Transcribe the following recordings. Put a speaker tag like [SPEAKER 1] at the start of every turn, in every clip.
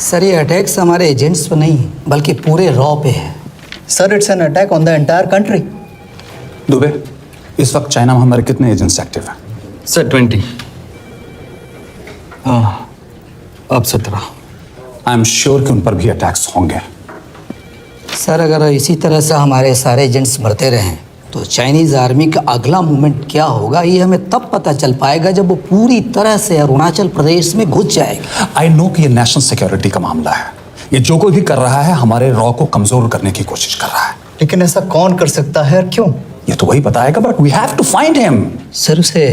[SPEAKER 1] Sir ये attacks हमारे agents पे नहीं बल्कि पूरे रॉ पे है। Sir it's an attack on the entire country.
[SPEAKER 2] Dubey, इस वक्त चाइना में हमारे कितने एजेंट्स एक्टिव हैं?
[SPEAKER 3] सर 20। अब 17।
[SPEAKER 2] आई एम श्योर कि उन पर भी अटैक्स होंगे।
[SPEAKER 1] सर अगर इसी तरह से हमारे सारे एजेंट्स मरते रहें तो चाइनीज आर्मी का अगला मूवमेंट क्या होगा ये हमें तब पता चल पाएगा जब वो पूरी तरह से अरुणाचल प्रदेश में घुस जाएगा।
[SPEAKER 2] आई नो कि ये नेशनल सिक्योरिटी का मामला है। ये जो कोई भी कर रहा है हमारे रॉ को कमजोर करने की कोशिश कर रहा है।
[SPEAKER 1] लेकिन ऐसा कौन कर सकता है और क्यों?
[SPEAKER 2] ये तो वही बताएगा, but we have to find him.
[SPEAKER 1] Sir उसे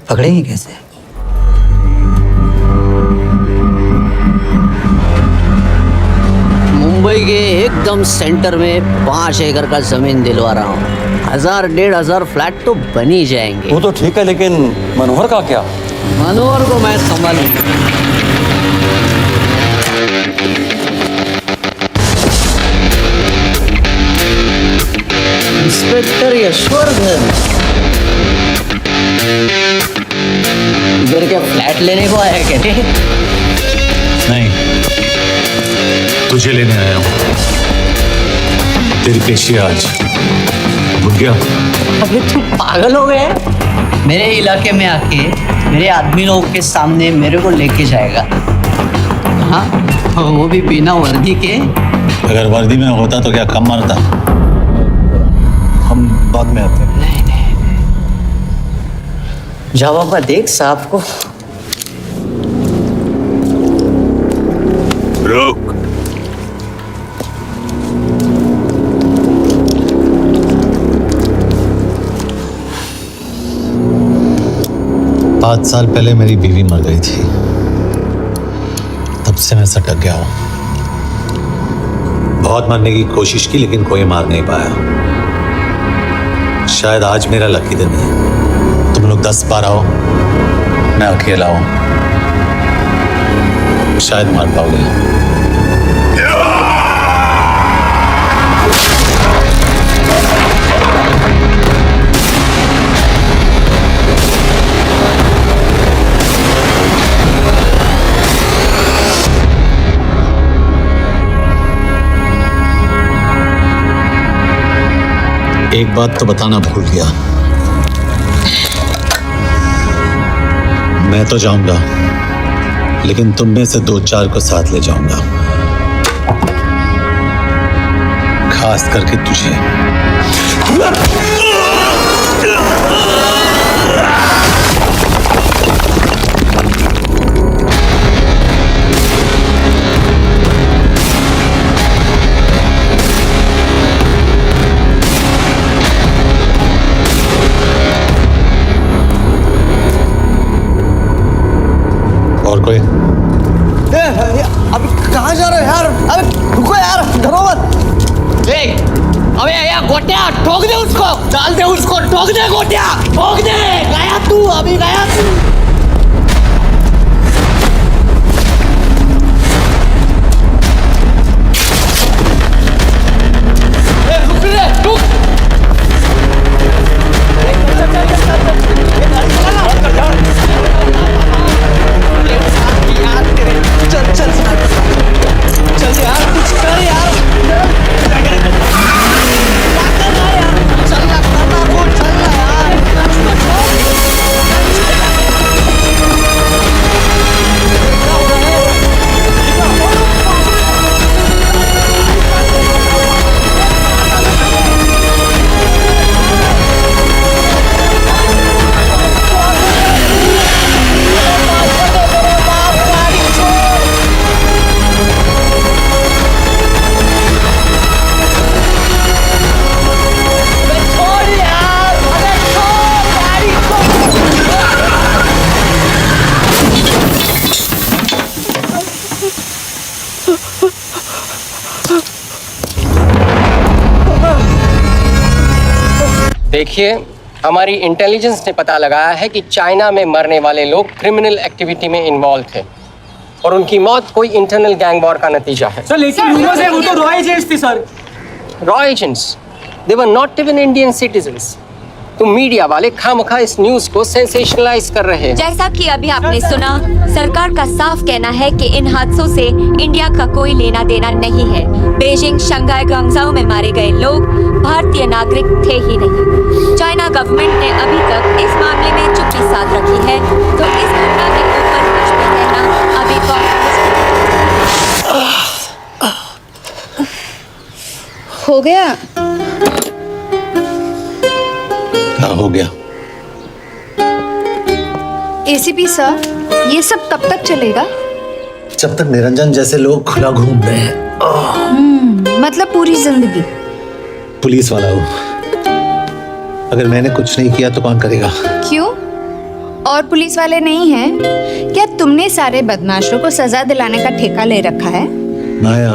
[SPEAKER 1] पकड़ेंगे कैसे?
[SPEAKER 4] मुंबई के एकदम सेंटर में 5 एकड़ का जमीन दिलवा रहा हूँ। 1000-1500 फ्लैट तो बन ही जाएंगे।
[SPEAKER 3] वो तो ठीक है, लेकिन मनोहर का क्या?
[SPEAKER 4] मनोहर को मैं संभालूंगा। इंस्पेक्टर यशवर्धन, इधर क्या फ्लैट लेने को आया क्या?
[SPEAKER 5] नहीं, तुझे लेने आया हूं। तेरी पेशी आज भूल गया।
[SPEAKER 4] अबे तू पागल हो गया? मेरे इलाके में आके मेरे आदमी लोगों के सामने मेरे को लेके जाएगा? हाँ, वो भी बिना वर्दी के।
[SPEAKER 5] अगर वर्दी में होता तो क्या कम मरता? हम बाद में आते हैं।
[SPEAKER 4] नहीं नहीं, जाओ पापा, देख साहब को।
[SPEAKER 5] रुक। पाँच साल पहले मेरी बीवी मर गई थी, तब से मैं सटक गया हूं। बहुत मरने की कोशिश की लेकिन कोई मार नहीं पाया। शायद आज मेरा लकी दिन है। तुम लोग 10 बार आओ, मैं अकेला हूं, शायद मार पाओगे। एक बात तो बताना भूल गया, मैं तो जाऊंगा लेकिन तुम में से 2-4 को साथ ले जाऊंगा, खास करके तुझे। और कोई?
[SPEAKER 1] अभी कहाँ जा रहे हो यार? अबे रुको यार, डरो मत।
[SPEAKER 4] अबे यार गोटिया, ठोक दे उसको, डाल दे उसको, ठोक दे गोटिया, ठोक दे। गया तू, अभी गया तू। रुक रे, रुक। चल यार, कुछ कर यार।
[SPEAKER 6] देखिए, हमारी इंटेलिजेंस ने पता लगाया है कि चाइना में मरने वाले लोग क्रिमिनल एक्टिविटी में इन्वॉल्व थे और उनकी मौत कोई इंटरनल गैंग वॉर का नतीजा है।
[SPEAKER 7] सर लेकिन रूमर्स है वो तो रॉ एजेंट्स थे sir.
[SPEAKER 6] Raw agents, they were not even Indian citizens. तो मीडिया वाले खामखा इस न्यूज को सेंसेशनलाइज कर रहे हैं।
[SPEAKER 7] जैसा कि अभी आपने सुना, सरकार का साफ कहना है कि इन हादसों से इंडिया का कोई लेना देना नहीं है। बीजिंग, शंघाई, ग्वांगझाओ में मारे गए लोग भारतीय नागरिक थे ही नहीं। चाइना गवर्नमेंट ने अभी तक इस मामले में चुप्पी साध रखी है, तो इस घटना के ऊपर कुछ भी कहना अभी बहुत
[SPEAKER 8] हो गया।
[SPEAKER 5] हाँ, हो गया।
[SPEAKER 8] एसीपी सर, ये सब कब तक चलेगा?
[SPEAKER 5] जब तक निरंजन जैसे लोग खुला घूम रहे हैं।
[SPEAKER 8] मतलब पूरी जिंदगी?
[SPEAKER 5] पुलिस वाला हूँ, अगर मैंने कुछ नहीं किया तो कौन करेगा?
[SPEAKER 8] क्यों? और पुलिस वाले नहीं हैं? क्या तुमने सारे बदमाशों को सजा दिलाने का ठेका ले रखा है?
[SPEAKER 5] माया,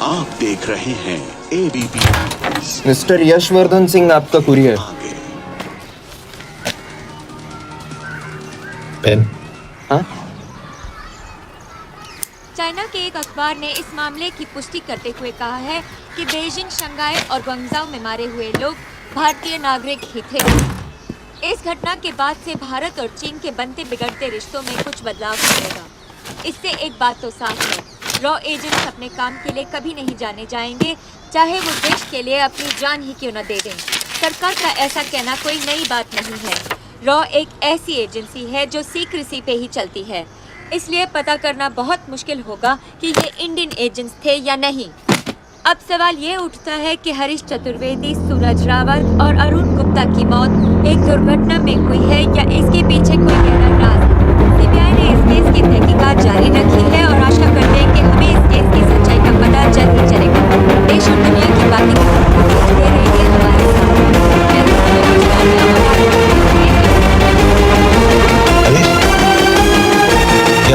[SPEAKER 9] आप देख रहे हैं एबीपी।
[SPEAKER 3] मिस्टर यशवर्धन सिंह, आपका कुरियर।
[SPEAKER 5] पेन।
[SPEAKER 3] हाँ?
[SPEAKER 7] चाइना के एक अखबार ने इस मामले की पुष्टि करते हुए कहा है कि बीजिंग, शंघाई और ग्वांगझाओ में मारे हुए लोग भारतीय नागरिक ही थे। इस घटना के बाद से भारत और चीन के बनते बिगड़ते रिश्तों में कुछ बदलाव आएगा। इससे एक बात तो साफ है, रॉ एजेंट्स अपने काम के लिए कभी नहीं जाने जाएंगे, चाहे वो देश के लिए अपनी जान ही क्यों न दे दें। सरकार का ऐसा कहना कोई नई बात नहीं है। रॉ एक ऐसी एजेंसी है जो सीक्रेसी पे ही चलती है, इसलिए पता करना बहुत मुश्किल होगा कि ये इंडियन एजेंट्स थे या नहीं। अब सवाल ये उठता है कि हरीश चतुर्वेदी, सूरज रावत और अरुण गुप्ता की मौत एक दुर्घटना में हुई है या इसके पीछे कोई गहरा राज है। सीबीआई ने इस केस की तहकीकात जारी रखी है और आशा करते हैं कि हमें इस केस की सच्चाई का पता जल्द ही चलेगा। देश और दुनिया की बातें दे रही है हमारे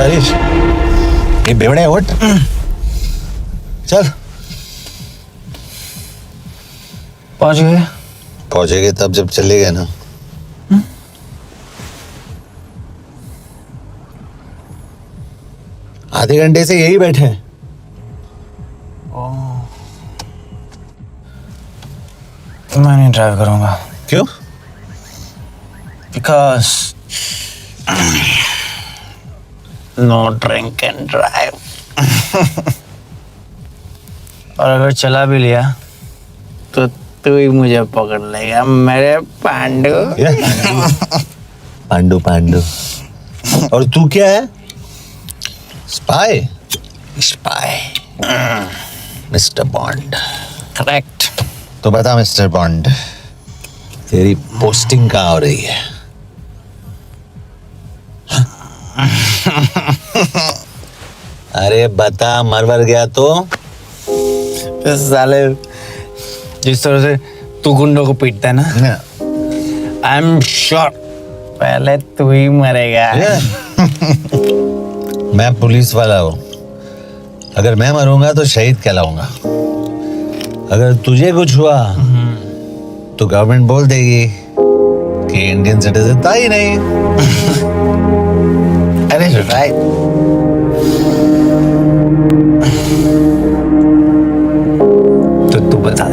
[SPEAKER 5] हरीश, ये बेवड़े उठ, चल। पहुंचेंगे तब जब चले गए ना। आधे घंटे से यही बैठे हैं।
[SPEAKER 10] मैं नहीं ड्राइव करूंगा।
[SPEAKER 5] क्यों?
[SPEAKER 10] Because no drink and drive. और अगर चला भी लिया तो तू ही मुझे पकड़ लेगा मेरे पांडु।
[SPEAKER 5] पांडु पांडु। और तू क्या है? Spy?
[SPEAKER 10] Spy.
[SPEAKER 5] Mister bond.
[SPEAKER 10] Correct.
[SPEAKER 5] तो बता मिस्टर बॉन्ड, तेरी पोस्टिंग कहाँ हो रही है? अरे बता, मर गया तो?
[SPEAKER 10] साले जिस तरह से तू गुंडों को पीटता है ना, आई एम श्योर पहले तू ही मरेगा।
[SPEAKER 5] मैं पुलिस वाला हूँ, अगर मैं मरूंगा तो शहीद कहलाऊंगा। अगर तुझे कुछ हुआ तो गवर्नमेंट बोल देगी कि इंडियन सिटीजन था ही नहीं।
[SPEAKER 10] अरे राइट। तो तू बता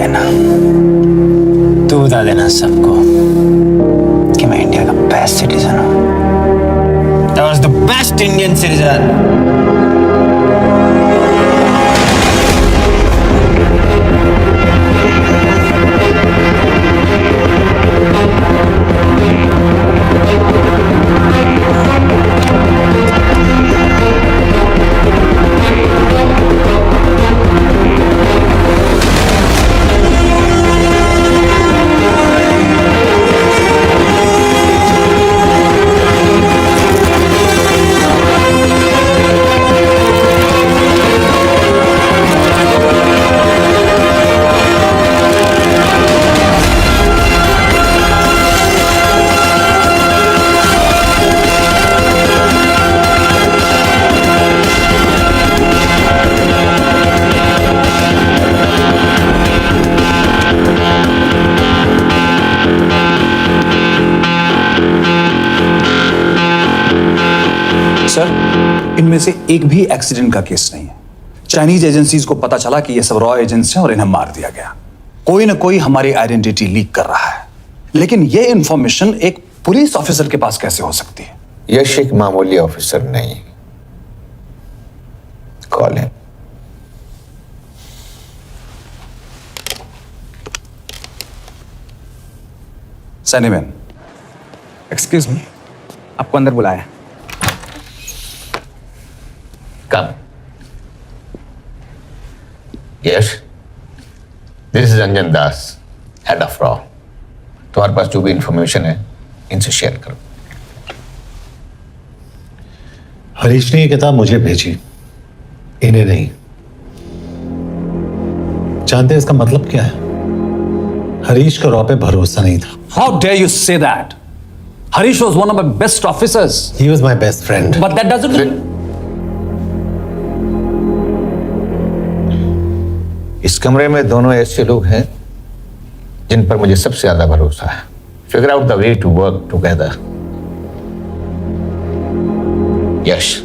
[SPEAKER 10] देना सबको कि मैं इंडिया का बेस्ट सिटीजन हूँ। That was the best Indian citizen.
[SPEAKER 2] Sir, इनमें से एक भी एक्सीडेंट का केस नहीं है। चाइनीज एजेंसीज को पता चला कि ये सब रॉ एजेंट्स हैं और इन्हें मार दिया गया। कोई ना कोई हमारी आइडेंटिटी लीक कर रहा है, लेकिन ये इंफॉर्मेशन एक पुलिस ऑफिसर के पास कैसे हो सकती है?
[SPEAKER 5] यश एक मामूली ऑफिसर नहीं। कॉल है।
[SPEAKER 2] सैनीमैन,
[SPEAKER 3] एक्सक्यूज मी, आपको अंदर बुलाया।
[SPEAKER 5] Come. Yash, this is Anjan Das, head of रॉ। तुम्हारे पास जो भी इंफॉर्मेशन है इनसे शेयर करो। हरीश ने ये किताब मुझे भेजी, इन्हें नहीं। जानते हैं इसका मतलब क्या है? हरीश को रॉ पे भरोसा नहीं था।
[SPEAKER 2] How dare you say that? Harish was one of my best officers.
[SPEAKER 5] He was my best friend.
[SPEAKER 2] But that doesn't.
[SPEAKER 5] इस कमरे में दोनों ऐसे लोग हैं जिन पर मुझे सबसे ज्यादा भरोसा है। Figure out the way to work together. यश,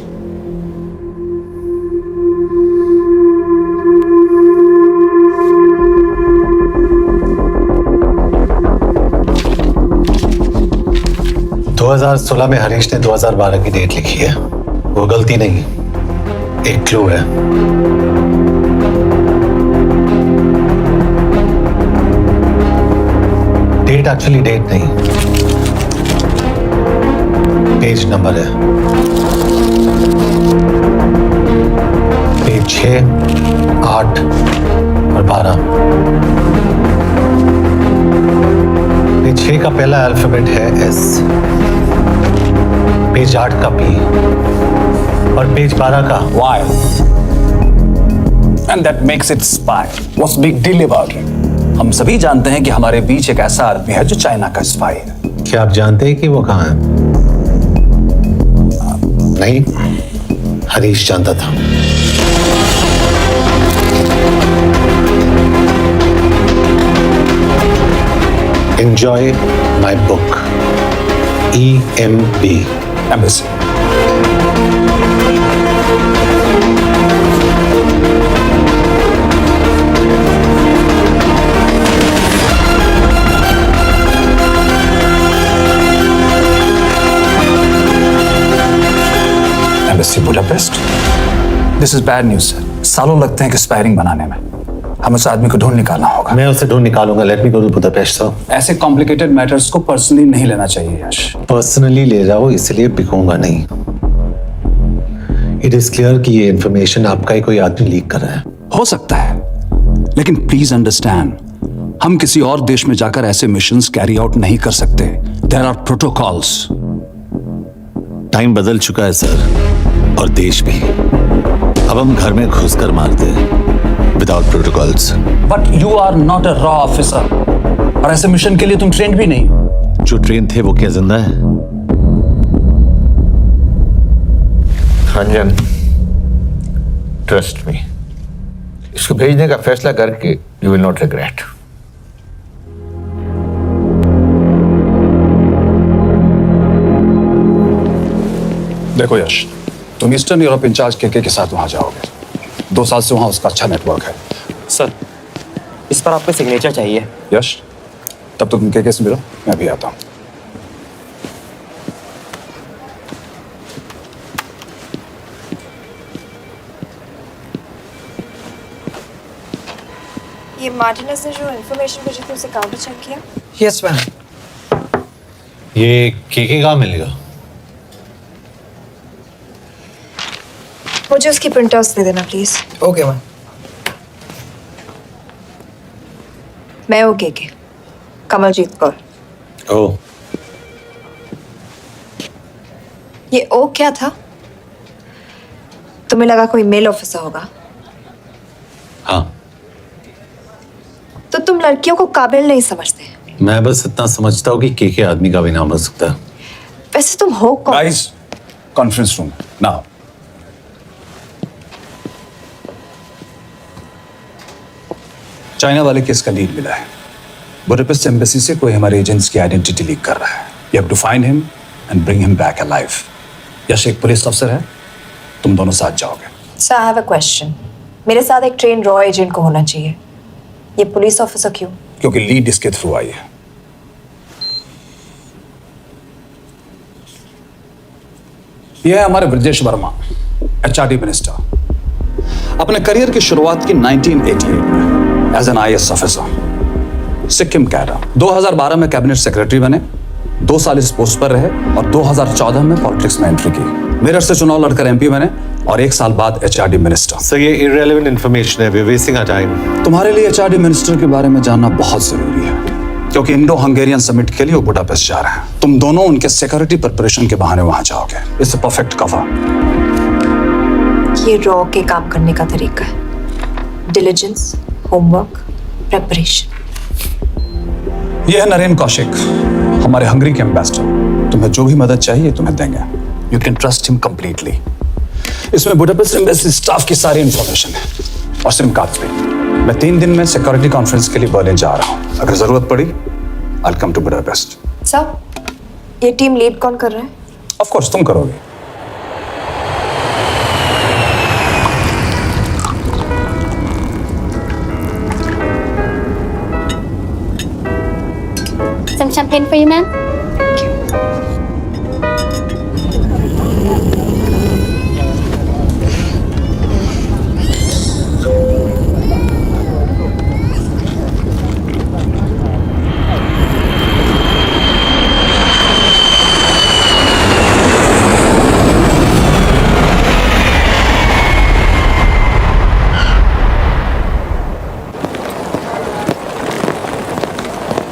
[SPEAKER 5] दो 2016 में हरीश ने 2012 की डेट लिखी है। वो गलती नहीं, एक क्लू है। डेट एक्चुअली डेट नहीं, पेज नंबर है। पेज 6, 8 और 12। पेज 6 का पहला अल्फाबेट है S, पेज 8 का P और पेज 12 का
[SPEAKER 2] Why? And that makes it spy. What's big deal about it? हम सभी जानते हैं कि हमारे बीच एक ऐसा आदमी है जो चाइना का स्पाई है।
[SPEAKER 5] क्या आप जानते हैं कि वो कहाँ है? नहीं, हरीश जानता था। Enjoy my book. EMB.
[SPEAKER 2] Embassy. Embassy Budapest. This is bad news, sir. सालों लगते हैं कि स्पायरिंग बनाने में। हमें उस आदमी को ढूंढ निकालना होगा।
[SPEAKER 5] मैं उसे ढूंढ निकालूंगा। Let me go to Budapest sir.
[SPEAKER 2] ऐसे कॉम्प्लिकेटेड मैटर्स को पर्सनली नहीं लेना चाहिए यश।
[SPEAKER 5] पर्सनली ले जाओ, इसलिए बिकूंगा नहीं। इट इज क्लियर कि ये इंफॉर्मेशन आपका ही कोई आदमी लीक कर रहा है।
[SPEAKER 2] हो सकता है, लेकिन प्लीज अंडरस्टैंड, हम किसी और देश में जाकर ऐसे मिशंस कैरी आउट नहीं कर सकते। There are protocols.
[SPEAKER 5] टाइम बदल चुका है सर, और देश भी। अब हम घर में घुसकर मारते हैं without protocols.
[SPEAKER 2] But you are not a रॉ ऑफिसर, और ऐसे मिशन के लिए तुम ट्रेंड भी नहीं हो।
[SPEAKER 5] जो ट्रेन थे वो क्या जिंदा है? अंजन, ट्रस्ट मी, इसको भेजने का फैसला करके यू विल नॉट रिग्रेट।
[SPEAKER 2] देखो यश, तुम ईस्टर्न यूरोप इंचार्ज के साथ वहां जाओगे। 2 साल से वहां उसका अच्छा नेटवर्क है।
[SPEAKER 3] सर, इस पर आपका सिग्नेचर चाहिए।
[SPEAKER 2] यश, तब तो तुम के से मिलो, मैं भी आता हूं।
[SPEAKER 7] ये मार्टिनेस ने जो इन्फॉर्मेशन भेजी थी उसे काउंटर चेक किया?
[SPEAKER 10] Yes ma'am.
[SPEAKER 5] ये के कहाँ मिलेगा?
[SPEAKER 7] मुझे उसकी प्रिंटआउट्स दे देना प्लीज।
[SPEAKER 10] Okay ma'am.
[SPEAKER 7] मैं ओके के कमलजीत कौर।
[SPEAKER 5] ओह,
[SPEAKER 7] ये ओ क्या था? तुम्हें लगा कोई मेल ऑफिसर होगा?
[SPEAKER 5] हाँ।
[SPEAKER 7] तो तुम लड़कियों को काबिल नहीं समझते।
[SPEAKER 5] मैं बस इतना समझता हूँ कि के आदमी का भी नाम हो सकता है।
[SPEAKER 7] वैसे तुम हो कौन?
[SPEAKER 2] Guys, conference room now. China वाले केस का लीड मिला है। बुडापेस्ट एम्बेसी से कोई हमारे एजेंट्स की आइडेंटिटी लीक कर रहा है। You have to find him and bring him back alive. Yash एक पुलिस अफसर है, तुम दोनों साथ जाओगे।
[SPEAKER 11] Sir I have a question. मेरे साथ एक ट्रेन रॉ एजेंट को होना चाहिए, ये पुलिस ऑफिसर क्यों?
[SPEAKER 2] क्योंकि लीड इसके थ्रू आई है। यह है हमारे ब्रजेश वर्मा, एचआरडी मिनिस्टर। अपने करियर की शुरुआत की 1988 में as an IAS officer, Sikkim cadre. 2012 में कैबिनेट सेक्रेटरी बने, 2 साल इस पोस्ट पर रहे और 2014 में पॉलिटिक्स में एंट्री की। मेरठ से चुनाव लड़कर एमपी बने और 1 साल बाद एचआरडी मिनिस्टर।
[SPEAKER 5] सर ये इररिलेवेंट इंफॉर्मेशन है, we are wasting our time.
[SPEAKER 2] तुम्हारे लिए एचआरडी मिनिस्टर के बारे में जानना बहुत जरूरी है, क्योंकि इंडो हंगेरियन समिट के लिए वो बुडापेस्ट जा रहे हैं। तुम दोनों उनके सिक्योरिटी प्रिपरेशन के बहाने वहां जाओगे। It's a perfect cover.
[SPEAKER 11] ये रॉ के काम करने का तरीका है, डिलिजेंस, होमवर्क, प्रेपरेशन।
[SPEAKER 2] ये है नरेन कौशिक, हमारे हंगरी के एम्बेसडर। तुम्हें जो भी मदद चाहिए तुम्हें देंगे। You can trust him completely. इसमें बुडापेस्ट एम्बेसी स्टाफ की सारी इंफॉर्मेशन है और सिम कार्ड भी। मैं 3 दिन में सिक्योरिटी कॉन्फ्रेंस के लिए बर्लिन जा रहा हूँ। अगर जरूरत पड़ी I will come to Budapest.
[SPEAKER 11] Sir ये टीम लीड कौन कर रहा है?
[SPEAKER 2] ऑफ कोर्स तुम करोगे।
[SPEAKER 8] Some champagne for you, ma'am.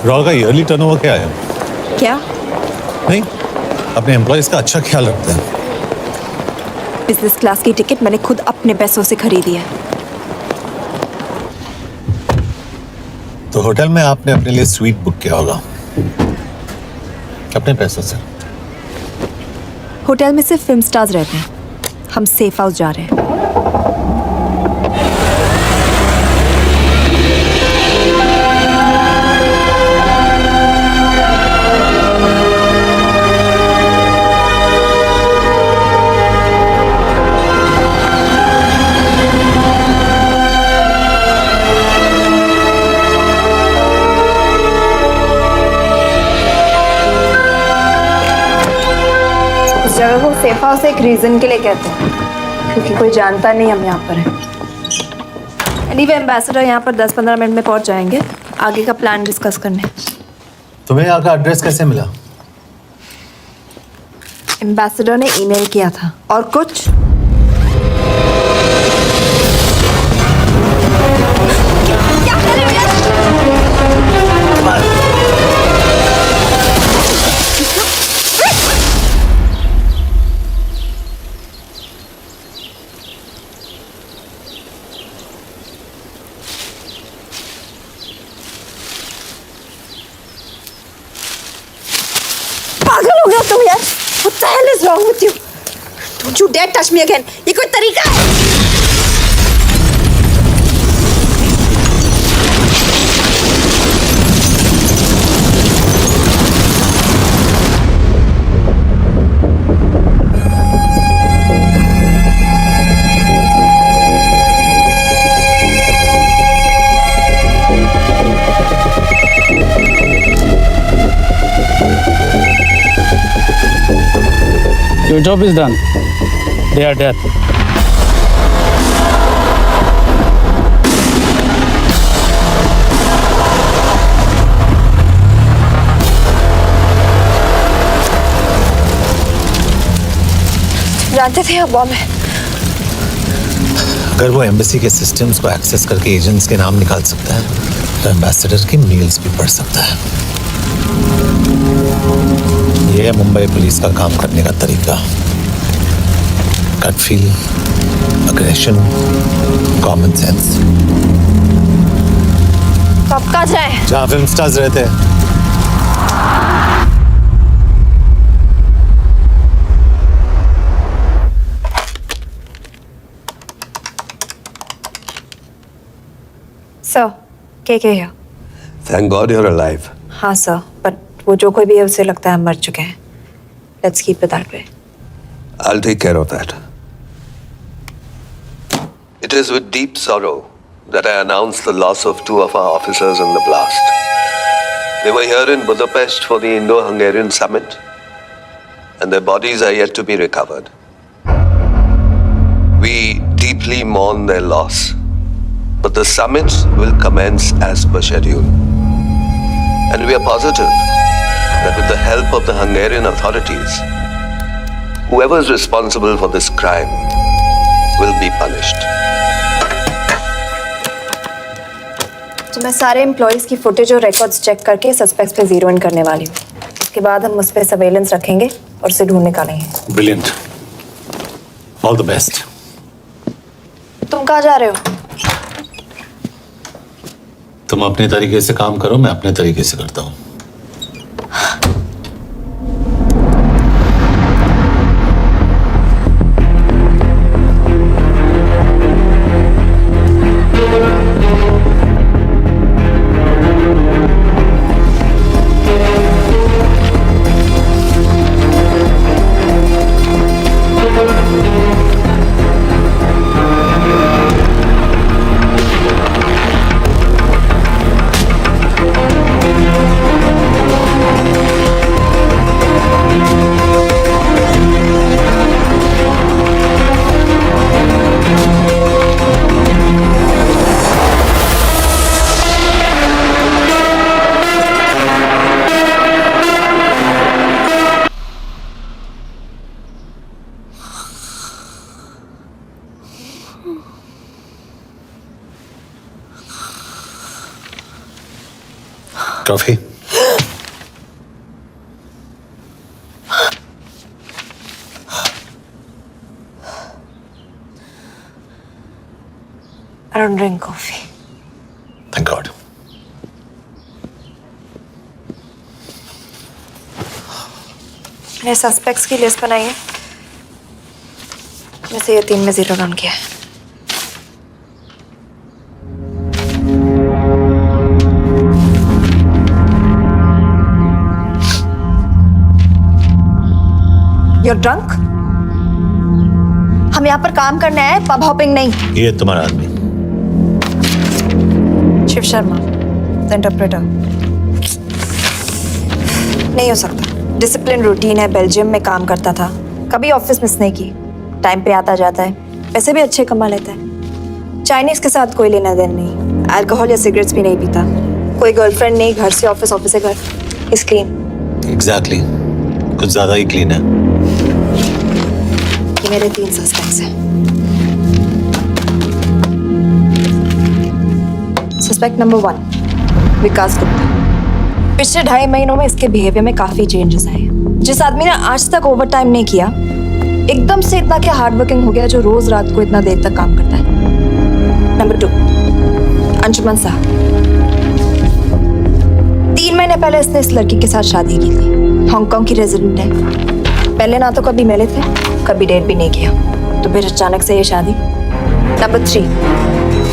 [SPEAKER 5] Raw का ईयरली टर्नओवर क्या है?
[SPEAKER 11] क्या?
[SPEAKER 5] नहीं, अपने एम्प्लॉयज का अच्छा ख्याल रखते हैं।
[SPEAKER 11] बिजनेस क्लास की टिकट मैंने खुद अपने पैसों से खरीदी है।
[SPEAKER 5] तो होटल में आपने अपने लिए स्वीट बुक किया होगा अपने पैसों से।
[SPEAKER 11] होटल में सिर्फ फिल्म स्टार्स रहते हैं, हम सेफ हाउस जा रहे हैं। जगह को सेफ हाउस एक रीजन के लिए कहते हैं, क्योंकि कोई जानता नहीं हम यहाँ पर हैं। एनीवे एम्बेसडर यहाँ पर 10-15 मिनट में पहुँच जाएंगे आगे का प्लान डिस्कस करने।
[SPEAKER 5] तुम्हें यहाँ का एड्रेस कैसे मिला?
[SPEAKER 11] एम्बेसडर ने ईमेल किया था। और कुछ? पागल हो गया तुम यार? What the hell is wrong with you? Don't you dare touch me again. ये कोई तरीका है?
[SPEAKER 12] Your job is done. They are dead.
[SPEAKER 11] जानते थे यहाँ बॉम्ब है।
[SPEAKER 5] अगर वो एम्बेसी के सिस्टम्स को एक्सेस करके एजेंट्स के नाम निकाल सकता है तो एम्बेसडर की मेल्स भी पढ़ सकता है। ये है मुंबई पुलिस का काम करने का तरीका। Gut feel, aggression, common sense.
[SPEAKER 11] कब का जाए?
[SPEAKER 5] जहाँ फिल्म स्टार्स रहते हैं।
[SPEAKER 11] सर, के here?
[SPEAKER 13] Thank God you're alive.
[SPEAKER 11] हाँ सर, बट वो जो कोई भी है उसे लगता है हम मर चुके हैं। Let's keep it that way.
[SPEAKER 13] I'll take care of that. It is with deep sorrow that I announce the loss of 2 of our officers in the blast. They were here in Budapest for the Indo-Hungarian summit, and their bodies are yet to be recovered. We deeply mourn their loss, but the summit will commence as per schedule. And we are positive that with the help of the Hungarian authorities, whoever is responsible for this crime will be punished.
[SPEAKER 11] तो मैं सारे employees की footage और records check करके suspects पे zero in करने वाली हूँ। उसके बाद हम उस पर सर्वेलेंस रखेंगे और उसे ढूंढ निकालेंगे।
[SPEAKER 5] Brilliant, all the best.
[SPEAKER 11] तुम कहाँ जा रहे हो?
[SPEAKER 5] तुम अपने तरीके से काम करो, मैं अपने तरीके से करता हूँ। Coffee?
[SPEAKER 11] I don't drink coffee.
[SPEAKER 5] Thank God.
[SPEAKER 11] मैंने सस्पेक्ट्स की लिस्ट बनाई है। मैं से ये 3 में जीरो डाउन किया है। You're drunk? हम यहाँ पर काम करने आए, पब हॉपिंग नहीं।
[SPEAKER 5] ये तुम्हारा आदमी
[SPEAKER 11] शिव शर्मा, द इंटरप्रेटर। नहीं हो सकता। डिसिप्लिन रूटीन है, बेल्जियम में काम करता था, कभी ऑफिस मिस नहीं की, टाइम पे आता जाता है, पैसे भी अच्छे कमा लेता है। चाइनीज के साथ कोई लेना देना नहीं, अल्कोहल या सिगरेट्स भी नहीं पीता, कोई गर्लफ्रेंड नहीं, घर से ऑफिस, ऑफिस से घर, इज क्लीन।
[SPEAKER 5] एग्जैक्टली, कुछ ज्यादा ही क्लीन है।
[SPEAKER 11] ये मेरे 3 सस्पेक्ट्स हैं। सस्पेक्ट नंबर 1, विकास गुप्ता। पिछले 2.5 महीनों में इसके बिहेवियर में काफी चेंजेस आए। जिस आदमी ने आज तक ओवर टाइम नहीं किया, एकदम से इतना क्या हार्ड वर्किंग हो गया जो रोज रात को इतना देर तक काम करता है। नंबर 2, अंशुमन साहब। 3 महीने पहले इसने इस लड़की के साथ शादी की थी, हांगकांग की रेजिडेंट है। पहले ना तो कभी मिले थे, कभी डेट भी नहीं किया, तो फिर अचानक से ये शादी। नंबर 3,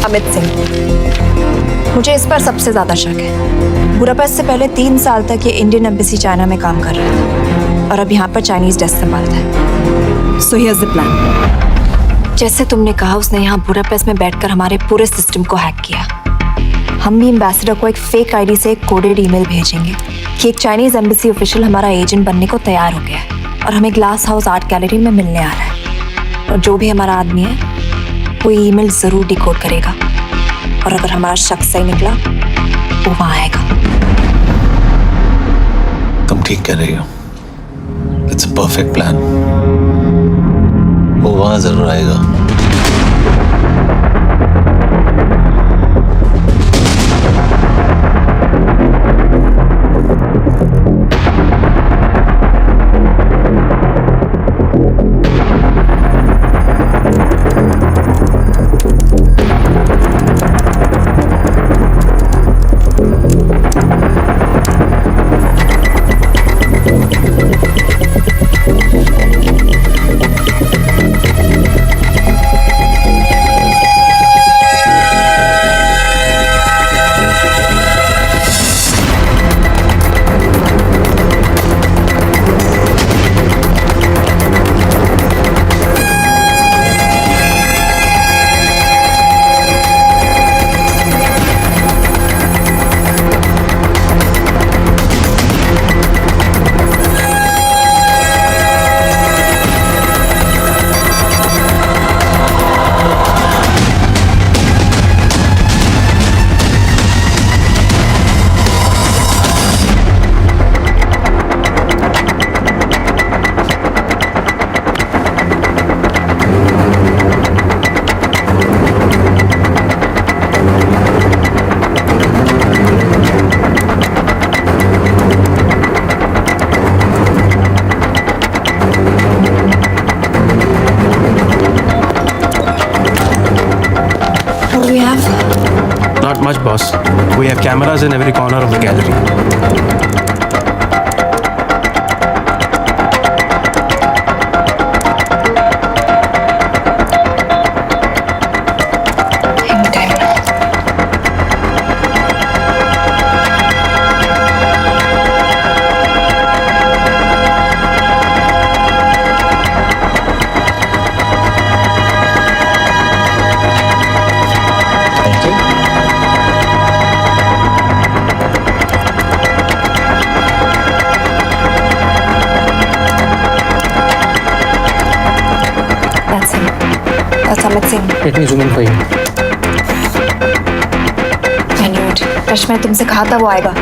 [SPEAKER 11] अमित सिंह। मुझे इस पर सबसे ज्यादा शक है। बुडापेस्ट से पहले 3 साल तक ये इंडियन एम्बेसी चाइना में काम कर रहा था और अब यहाँ पर चाइनीज डेस्क संभालता है। So here's the plan. जैसे तुमने कहा, उसने यहाँ बुडापेस्ट में बैठकर हमारे पूरे सिस्टम को हैक किया। हम भी एम्बेसडर को एक फेक आईडी से एक कोडेड ईमेल भेजेंगे कि एक चाइनीज एम्बेसी ऑफिशियल हमारा एजेंट बनने को तैयार हो गया है और हमें ग्लास हाउस आर्ट गैलरी में मिलने आ रहा है। और जो भी हमारा आदमी है वो ईमेल जरूर डिकोड करेगा और अगर हमारा शक सही निकला वो वहां आएगा।
[SPEAKER 5] तुम ठीक कह रही हो, इट्स अ परफेक्ट प्लान। वो वहां जरूर आएगा।
[SPEAKER 14] much, boss. We have cameras in every corner of the gallery.
[SPEAKER 11] That's Amit Singh.
[SPEAKER 14] Let me zoom in for you.
[SPEAKER 11] I knew it. Rush मैं तुमसे कहा था वो आएगा.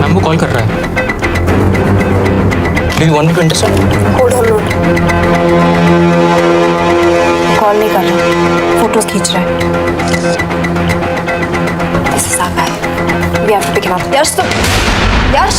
[SPEAKER 14] मैम वो कॉल कर रहा है. Do you want me to intercept?
[SPEAKER 11] Hold. Call नहीं कर रहा. फोटोज खींच रहा है. This is our guy. We have to pick him up. Yash.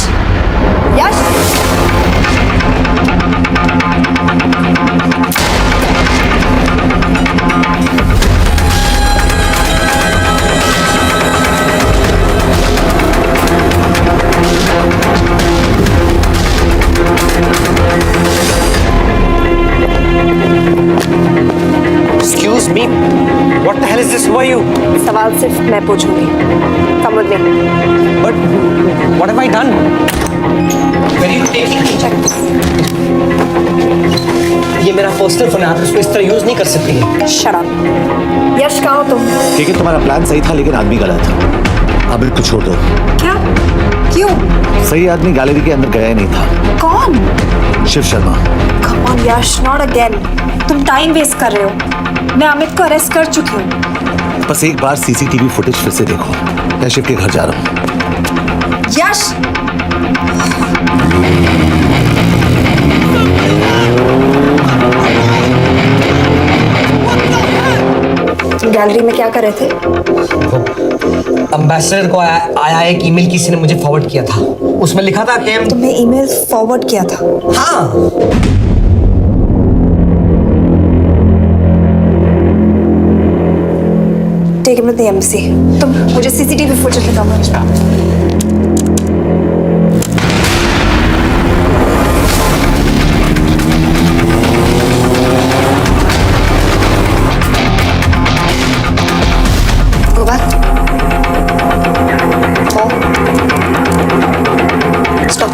[SPEAKER 10] Excuse me. What the hell is this? Who are you?
[SPEAKER 11] सवाल सिर्फ मैं पूछूंगी. Come with me.
[SPEAKER 10] But what have I done? Where are you taking me? ये मेरा personal phone है, आप इसको इस तरह यूज नहीं कर सकते.
[SPEAKER 11] Shut up. यश कहाँ हो तुम?
[SPEAKER 5] ठीक है, तुम्हारा प्लान सही था लेकिन आदमी गलत. आमिर को छोड़ दो.
[SPEAKER 11] क्या? क्यों?
[SPEAKER 5] सही आदमी गैलरी के अंदर गया ही नहीं था.
[SPEAKER 11] कौन?
[SPEAKER 5] Shiv Sharma.
[SPEAKER 11] Come on Yash, not again. तुम टाइम वेस्ट कर रहे हो. मैं अमित को अरेस्ट कर चुकी हूँ.
[SPEAKER 5] बस एक बार सीसीटीवी फुटेज फिर से देखो. मैं शिव के घर जा रहा हूँ.
[SPEAKER 11] यश! तुम गैलरी में क्या कर रहे थे?
[SPEAKER 10] एम्बेसडर को आया एक ईमेल किसी ने मुझे फॉरवर्ड किया था. उसमें लिखा था कि
[SPEAKER 11] तुमने ईमेल फॉरवर्ड किया था?
[SPEAKER 10] हाँ.
[SPEAKER 11] Take him to the embassy. तुम मुझे सीसीटीवी फुटेज दिखाओ. Go back. Fall. Stop.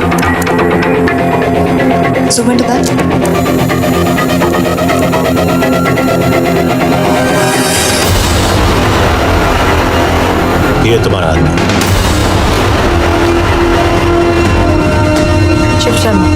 [SPEAKER 11] Zoom into that.
[SPEAKER 5] ये तुम्हारा आदमी.
[SPEAKER 11] शिव शर्मा.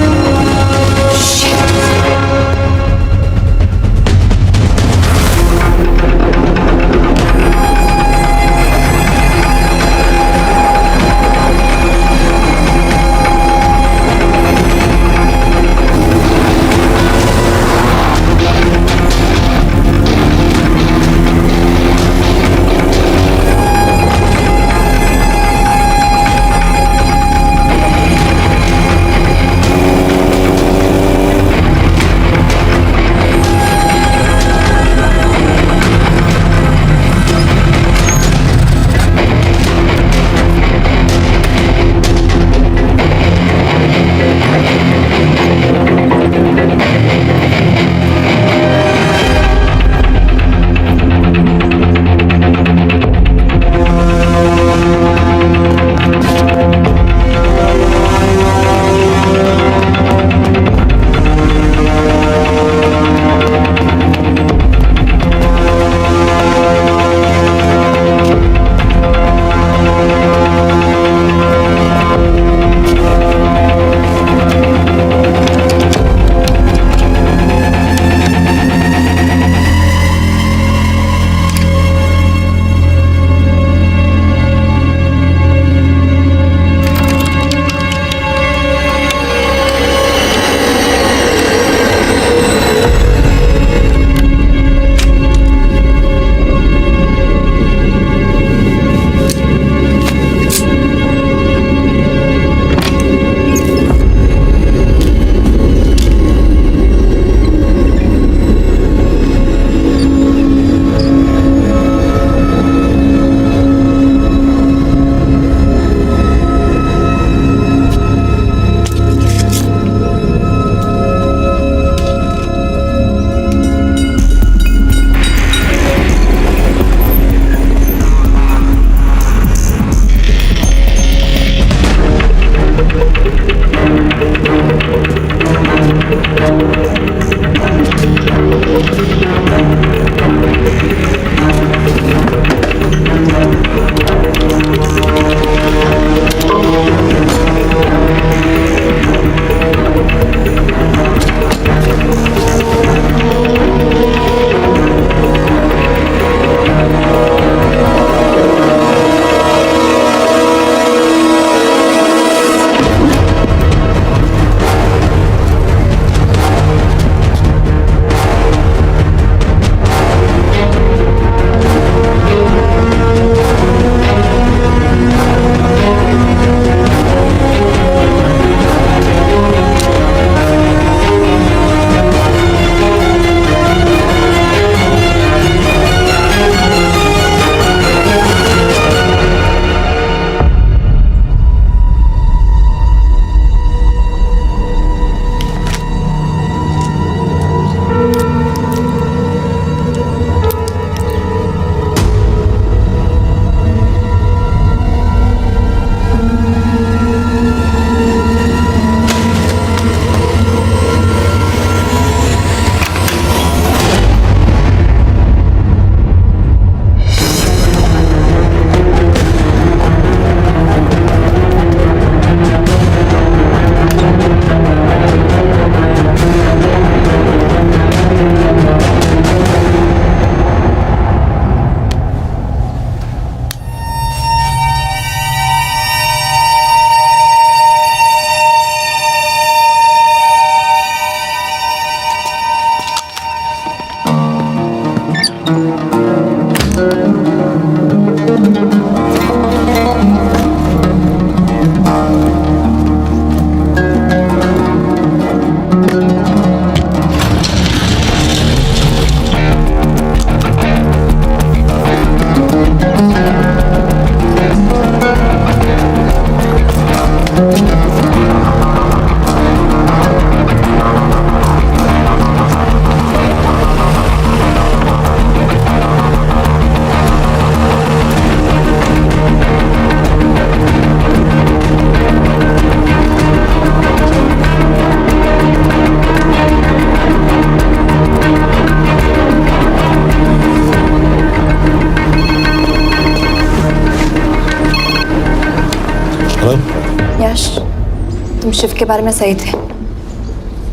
[SPEAKER 11] शिव के बारे में सही थे।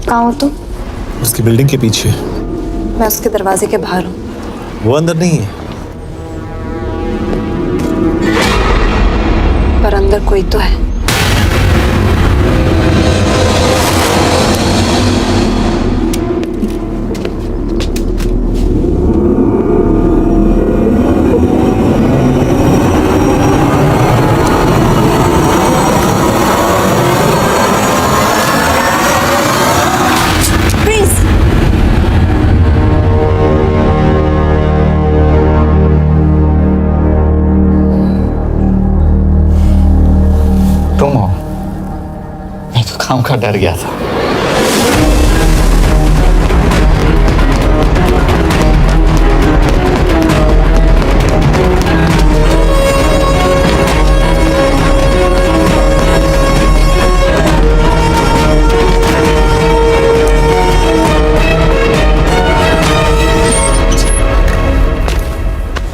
[SPEAKER 11] कहाँ हो तुम?
[SPEAKER 14] उसकी बिल्डिंग के पीछे।
[SPEAKER 11] मैं उसके दरवाजे के बाहर हूँ।
[SPEAKER 14] वो अंदर नहीं है।
[SPEAKER 11] पर अंदर कोई तो है।
[SPEAKER 1] तुम हो? मैं तो काम का डर गया था।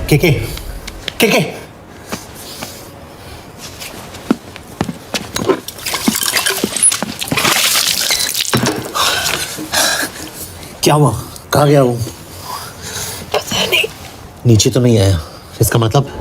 [SPEAKER 14] के क्या हुआ? कहाँ गया वो?
[SPEAKER 11] पता नहीं।
[SPEAKER 14] नीचे तो नहीं आया, इसका मतलब?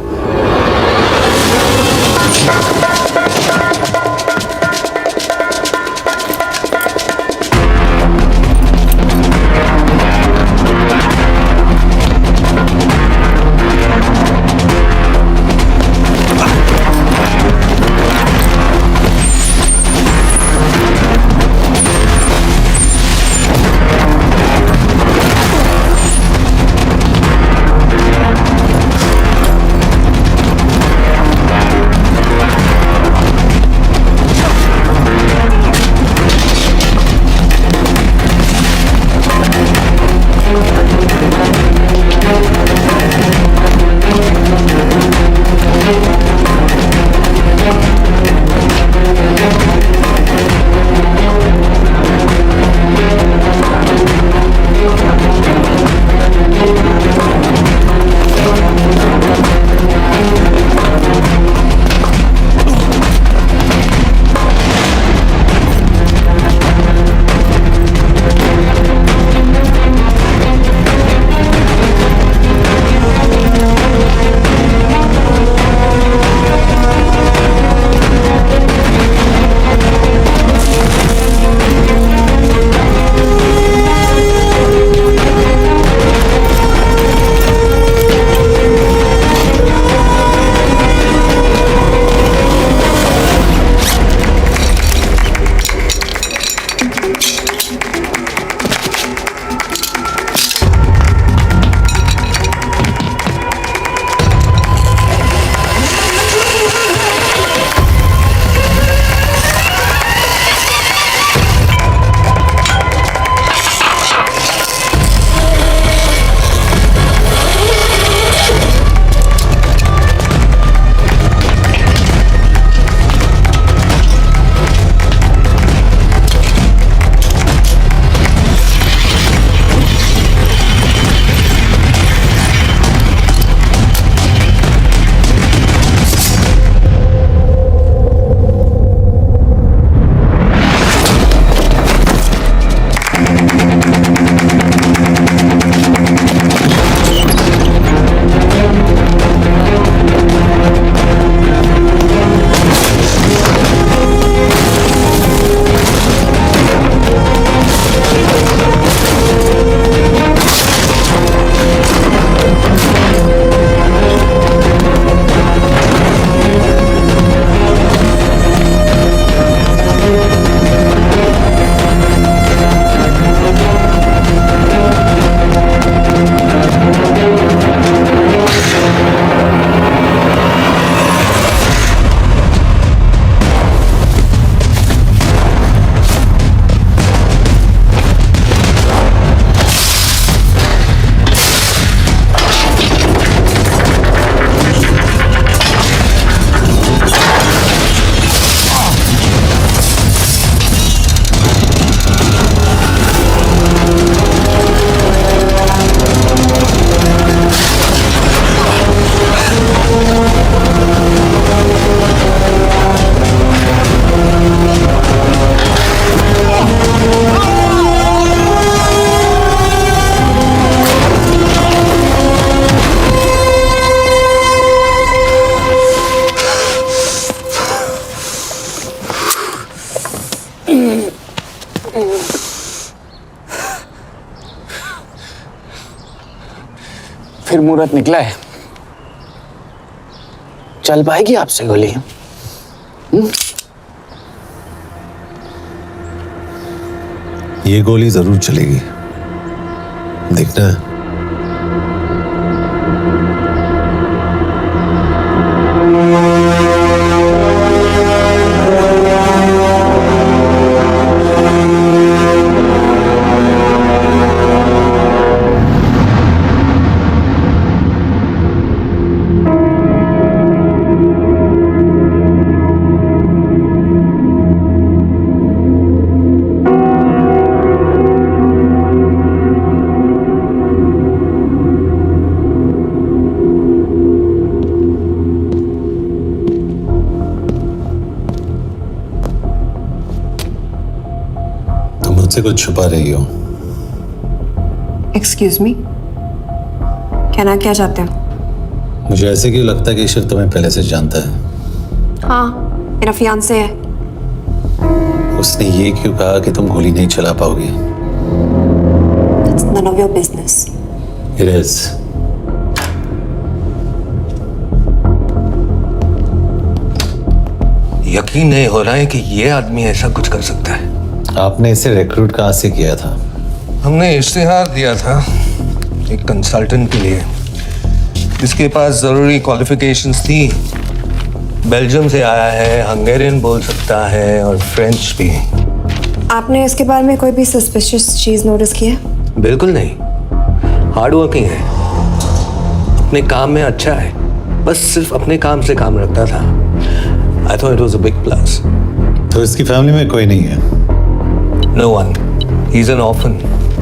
[SPEAKER 12] फिर मुहूर्त निकला है, चल पाएगी आपसे गोली?
[SPEAKER 5] ये गोली जरूर चलेगी, देखना। मुझसे कुछ छुपा रही हो।
[SPEAKER 11] एक्सक्यूज मी, कहना क्या चाहते हो?
[SPEAKER 5] मुझे ऐसे क्यों लगता है कि ईश्वर तुम्हें पहले से जानता है?
[SPEAKER 11] हाँ, मेरा फियांसे है।
[SPEAKER 5] उसने ये क्यों कहा कि तुम गोली नहीं चला पाओगी?
[SPEAKER 11] It's none of your business.
[SPEAKER 5] It is.
[SPEAKER 13] यकीन नहीं हो रहा है कि ये आदमी ऐसा कुछ कर सकता है।
[SPEAKER 5] आपने इसे रिक्रूट कहाँ से किया था?
[SPEAKER 13] हमने इश्तिहार दिया था एक कंसल्टेंट के लिए, जिसके पास जरूरी क्वालिफिकेशंस थी। बेल्जियम से आया है, हंगेरियन बोल सकता है और फ्रेंच भी।
[SPEAKER 11] आपने इसके बारे में कोई भी सस्पिशियस चीज नोटिस की है?
[SPEAKER 13] बिल्कुल नहीं, हार्ड वर्किंग है, अपने काम में अच्छा है, बस सिर्फ अपने काम से काम रखता था। I thought it was a big plus.
[SPEAKER 5] तो इसकी फैमिली में कोई नहीं है?
[SPEAKER 13] No one. He's an orphan.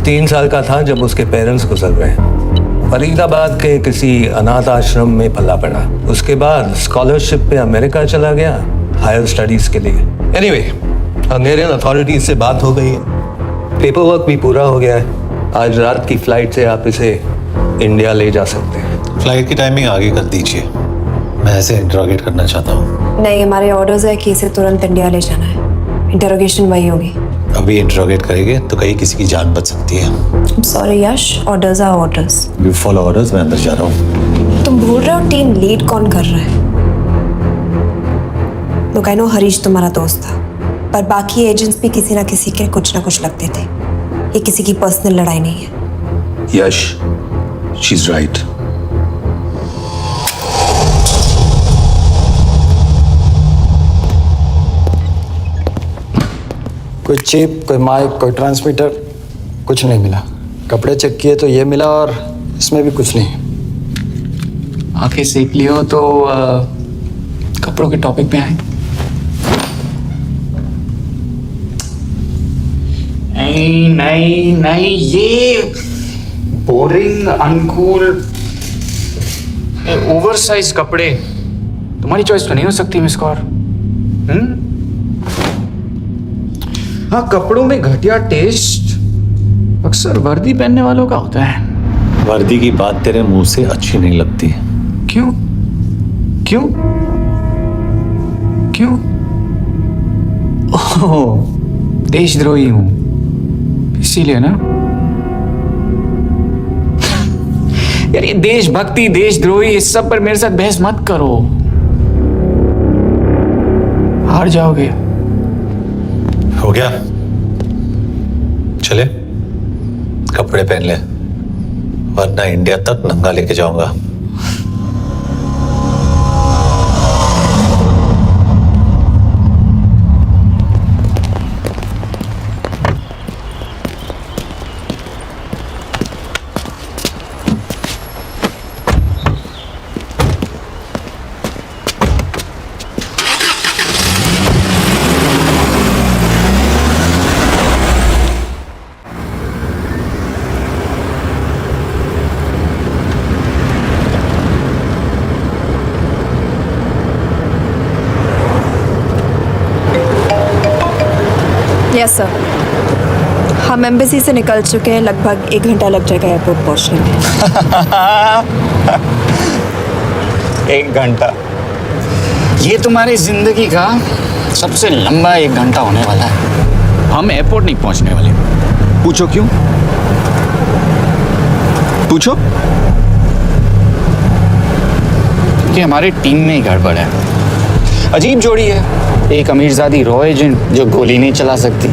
[SPEAKER 13] 3 साल का था जब उसके पेरेंट्स गुजर गए। फरीदाबाद के किसी अनाथ आश्रम में पला पड़ा। उसके बाद स्कॉलरशिप पे अमेरिका चला गया हायर स्टडीज के लिए। एनीवे, हंगेरियन अथॉरिटीज से बात हो गई है, पेपर वर्क भी पूरा हो गया है। आज रात की फ्लाइट से आप इसे इंडिया ले जा सकते हैं।
[SPEAKER 5] फ्लाइट की टाइमिंग आगे कर दीजिए, मैं ऐसे इंटरोगेट करना चाहता हूँ।
[SPEAKER 11] नहीं, हमारे ऑर्डर्स है कि इसे तुरंत इंडिया ले जाना है। इंटरोगेशन वही होगी।
[SPEAKER 5] अभी इंटरोगेट करेंगे तो कहीं किसी की जान बच सकती है।
[SPEAKER 11] Sorry Yash, orders are orders.
[SPEAKER 5] You follow orders, मैं अंदर जा रहा हूँ।
[SPEAKER 11] तुम भूल रहे हो टीम लीड कौन कर रहा है? लोग आई नो हरीश तुम्हारा दोस्त था, पर बाकी एजेंट्स भी किसी ना किसी के कुछ ना कुछ लगते थे। ये किसी की पर्सनल लड़ाई नहीं है।
[SPEAKER 2] यश, शी इज राइट।
[SPEAKER 12] कोई चिप, कोई माइक, कोई ट्रांसमीटर, कुछ नहीं मिला। कपड़े चेक किए तो ये मिला और इसमें भी कुछ नहीं।
[SPEAKER 3] आंखें सेक लियो तो कपड़ों के टॉपिक पे आए। नहीं नहीं नहीं, ये बोरिंग अनकूल ओवरसाइज कपड़े तुम्हारी चॉइस तो नहीं हो सकती मिस कौर। हाँ, कपड़ों में घटिया टेस्ट अक्सर वर्दी पहनने वालों का होता है।
[SPEAKER 5] वर्दी की बात तेरे मुंह से अच्छी नहीं लगती।
[SPEAKER 3] क्यों क्यों क्यों? ओह, देशद्रोही हूं इसीलिए ना। यार ये देशभक्ति, देशद्रोही, इस सब पर मेरे साथ बहस मत करो, हार जाओगे।
[SPEAKER 5] हो गया, चले कपड़े पहन ले, वरना इंडिया तक नंगा लेके जाऊंगा।
[SPEAKER 11] यस सर, हम एम्बेसी से निकल चुके हैं। लगभग 1 घंटा लग जाएगा एयरपोर्ट पहुंचने में।
[SPEAKER 3] 1 घंटा, ये तुम्हारी जिंदगी का सबसे लंबा 1 घंटा होने वाला है। हम एयरपोर्ट नहीं पहुंचने वाले।
[SPEAKER 10] पूछो क्यों? पूछो।
[SPEAKER 3] कि हमारी टीम में ही गड़बड़ है। अजीब जोड़ी है, एक अमीरजादी रॉ एजेंट जो गोली नहीं चला सकती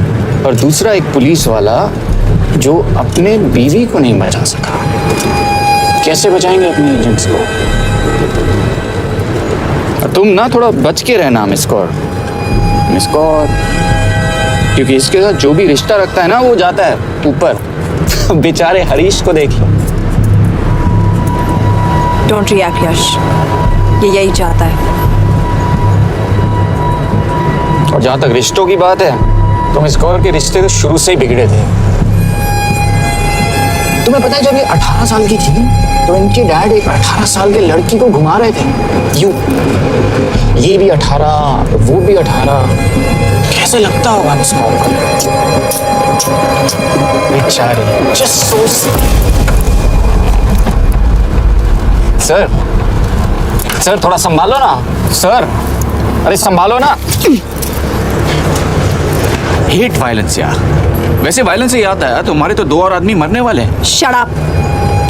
[SPEAKER 3] और दूसरा एक पुलिस वाला जो अपने बीवी को नहीं बचा सका। कैसे बचाएंगे अपने एजेंट्स को? और तुम ना थोड़ा बच के रहना मिस कौर, क्योंकि इसके साथ जो भी रिश्ता रखता है ना वो जाता है ऊपर। बेचारे हरीश को देख लो।
[SPEAKER 11] डोंट रिएक्ट यश, ये यही चाहता है।
[SPEAKER 3] और जहां तक रिश्तों की बात है, तो मिस कौर के रिश्ते तो शुरू से ही बिगड़े थे। तुम्हें पता है जब ये 18 साल की थी तो इनके डैड एक 18 साल के लड़की को घुमा रहे थे यूं। ये भी 18, वो भी 18। कैसे लगता होगा मिस कौर को? बेचारे। जस्ट सोच। सर थोड़ा संभालो ना सर। अरे संभालो ना।
[SPEAKER 10] हेट वायलेंस यार। वैसे वायलेंस से याद आया, तुम्हारे तो 2 और आदमी मरने वाले हैं।
[SPEAKER 11] Shut up.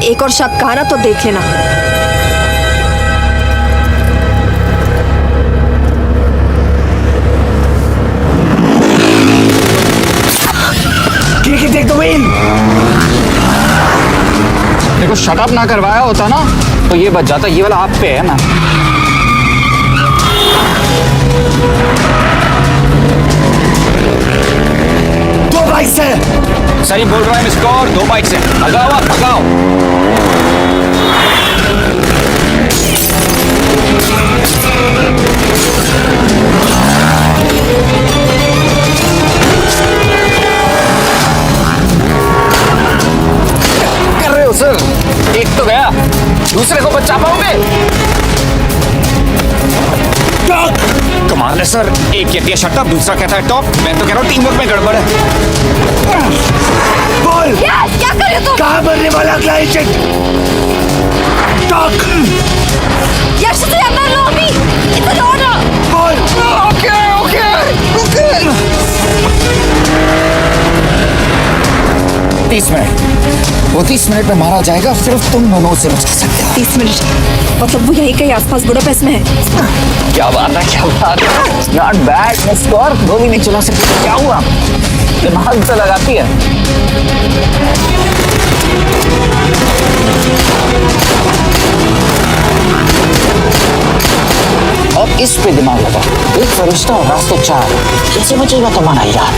[SPEAKER 11] एक और शब्द कहा ना तो देख लेना।
[SPEAKER 3] देखो शट अप ना करवाया होता ना तो ये बच जाता। ये वाला आप पे है ना।
[SPEAKER 10] दो बाइक से
[SPEAKER 3] सही बोल रहा है मिस कौर, 2 बाइक से। भगाओ आप, भगाओ। कर रहे हो सर? एक तो गया, दूसरे को बचा पाओगे? कमाल है सर। एक कहती है शट अप, दूसरा कहता है टॉप। मैं तो कह रहा हूँ टीम वर्क में गड़बड़ है।
[SPEAKER 10] बोल
[SPEAKER 11] क्या कर रहे हो तुम?
[SPEAKER 10] कहाँ मरने वाला अगला एजेंट? टॉक।
[SPEAKER 11] यश से अंदर लो अभी। इतना ऑर्डर।
[SPEAKER 10] बोल।
[SPEAKER 11] ओके।
[SPEAKER 3] 30 मिनट। वो 30 मिनट में मारा जाएगा, सिर्फ तुम दोनों से बचा सकते हो।
[SPEAKER 11] 30 मिनट मतलब वो यहीं कहीं आसपास बुडापेस्ट में है।
[SPEAKER 3] क्या बात है, क्या बात है। Not bad miss Kaur. गोली नहीं चला सकती, क्या हुआ? दिमाग से लगाती है। और इस पे दिमाग लगा। एक फरिश्ता और रास्ते 4। कैसे बचेगा तुम्हारा यार?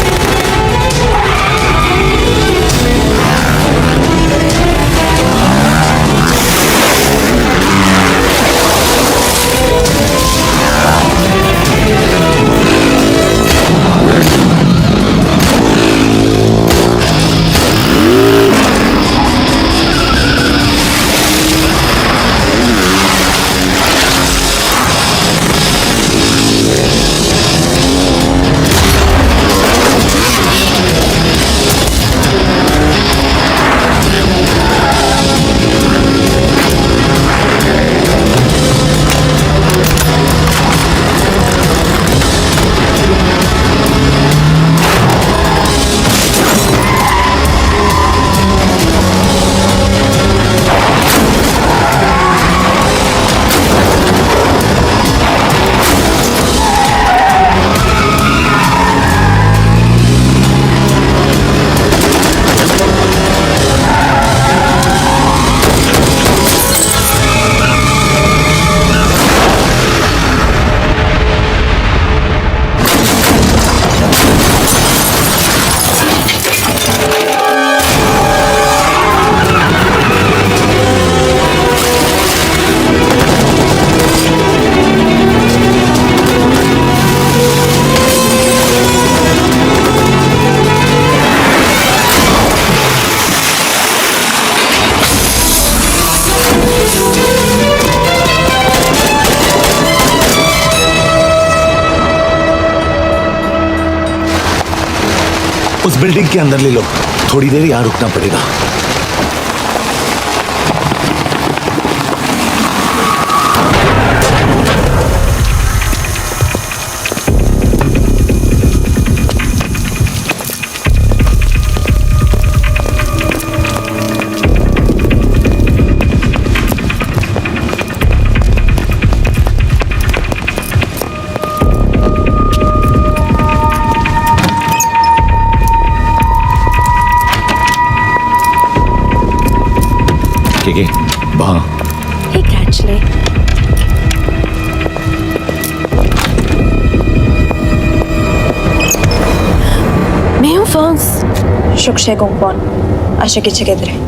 [SPEAKER 10] उस बिल्डिंग के अंदर ले लो। थोड़ी देर यहाँ रुकना पड़ेगा।
[SPEAKER 5] के वहाँ
[SPEAKER 11] Hey, actually. मैं हूँ फ्रांस शुक्शे गोंगबॉन आशा की जगह दरे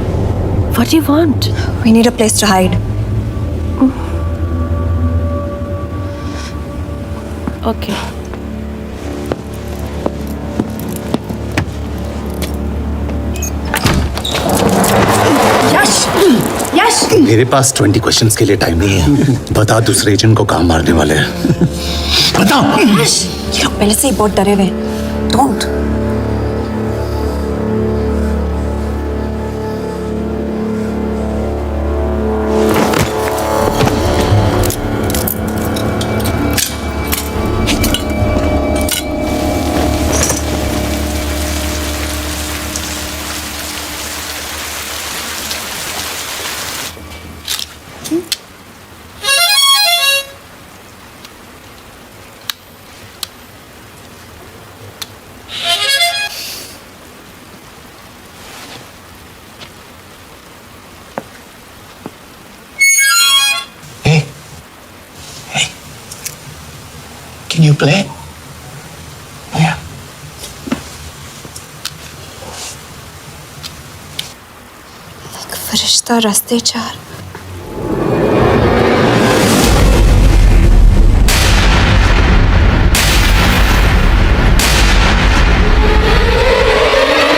[SPEAKER 11] What do you want? We need a place to hide. Okay. Yash Yash
[SPEAKER 15] मेरे पास 20 क्वेश्चंस के लिए टाइम नहीं है। बता दूसरे एजेंट को कहाँ मारने वाले हैं। बता।
[SPEAKER 11] यश ये लोग पहले से ही बहुत डरे हुए हैं। Don't.
[SPEAKER 10] Can you play? Yeah.
[SPEAKER 11] एक फरिश्ता रास्ते चार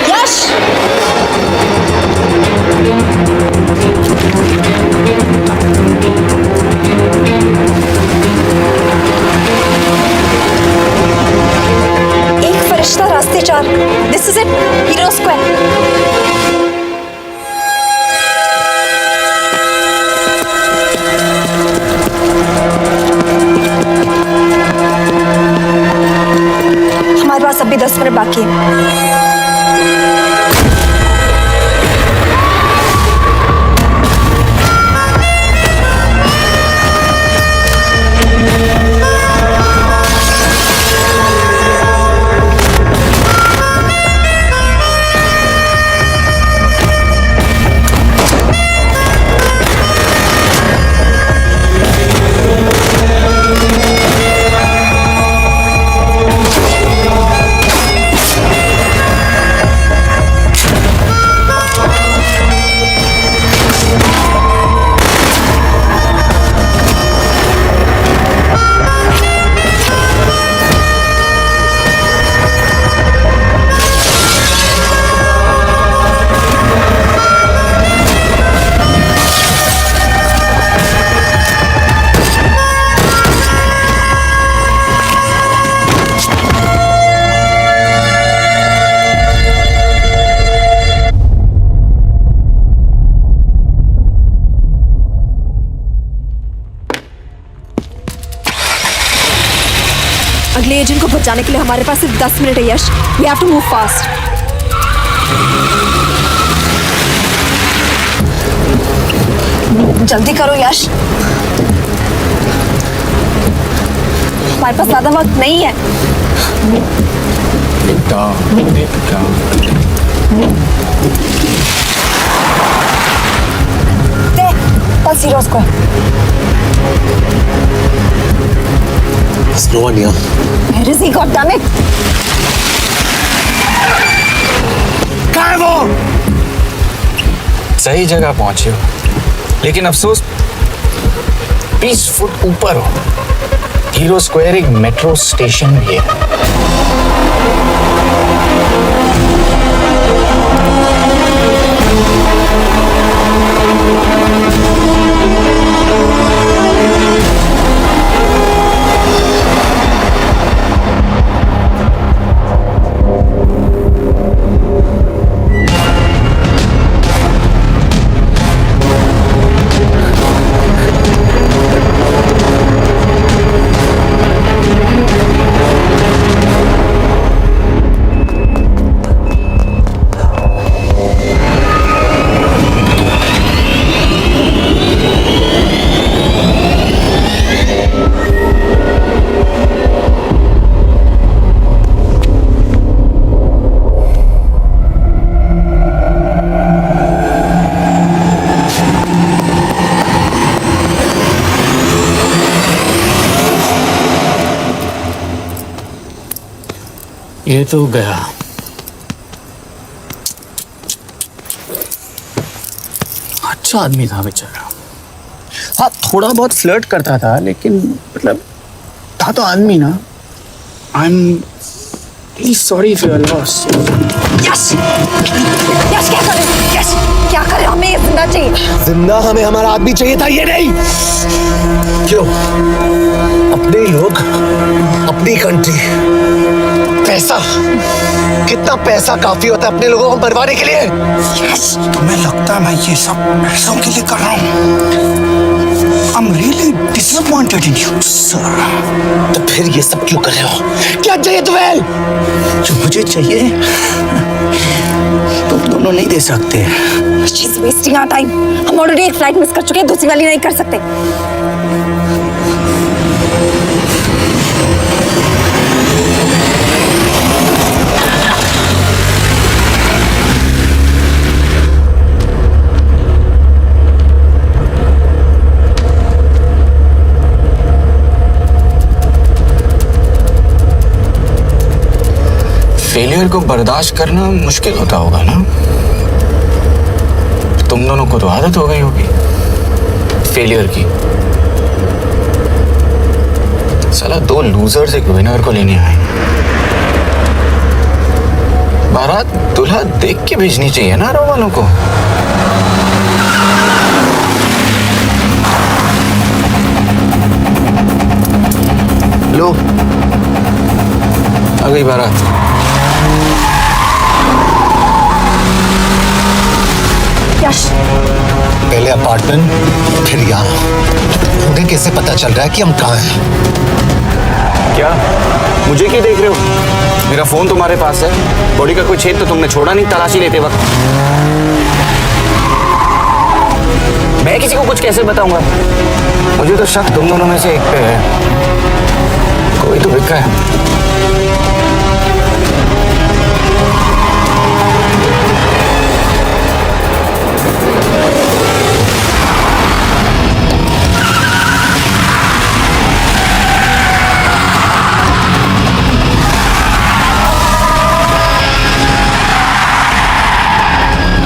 [SPEAKER 11] यश एक फरिश्ता रास्ते चार this is it hero square हमारे पास अभी 10 मिनट बाकी है अगले एजेंट को बचाने के लिए हमारे पास सिर्फ 10 मिनट है Yash we have to move fast जल्दी करो यश हमारे पास ज्यादा वक्त नहीं है बस हीरोज को
[SPEAKER 15] There's no one here.
[SPEAKER 11] Where is he? God damn it!
[SPEAKER 3] कहाँ है वो? सही जगह पहुंचे हो, लेकिन अफसोस 20 फुट ऊपर हो। हीरो स्क्वायर एक मेट्रो स्टेशन भी है। ये तो गया। अच्छा आदमी था बेचारा। हाँ, थोड़ा बहुत फ्लर्ट करता था, लेकिन मतलब था तो आदमी ना। आई am really sorry for your loss.
[SPEAKER 11] Yes yes, क्या करें? यस, क्या करें? हमें ये जिंदा चाहिए।
[SPEAKER 15] जिंदा हमें हमारा आदमी चाहिए था, ये नहीं। क्यों? अपने ही लोग, अपनी कंट्री, पैसा, कितना पैसा काफी होता है अपने लोगों को मरवाने के लिए?
[SPEAKER 3] यस, तुम्हें लगता है मैं ये सब पैसों के लिए कर रहा हूँ? I'm really disappointed in you, sir.
[SPEAKER 15] तो फिर ये सब क्यों कर रहे हो? क्या चाहिए तुम्हें?
[SPEAKER 3] जो मुझे चाहिए तुम दोनों नहीं दे सकते।
[SPEAKER 11] She's wasting our time. हम ऑलरेडी एक फ्लाइट मिस कर चुके हैं, दूसरी वाली नहीं कर सकते।
[SPEAKER 3] फेलियर को बर्दाश्त करना मुश्किल होता होगा ना? तुम दोनों को तो आदत हो गई होगी फेलियर की। साला दो लूजर्स एक विनर को लेने आए। बारात दूल्हा देख के भेजनी चाहिए ना रो वालों को। लो, आ गई बारात।
[SPEAKER 15] पहले अपार्टमेंट, फिर यहाँ। उन्हें कैसे पता चल रहा है कि हम कहाँ हैं?
[SPEAKER 3] क्या मुझे क्यों देख रहे हो? मेरा फोन तुम्हारे पास है। बॉडी का कोई छेद तो तुमने छोड़ा नहीं तलाशी लेते वक्त। मैं किसी को कुछ कैसे बताऊंगा? मुझे तो शक तुम दोनों में से एक पे है। कोई तो बिका है।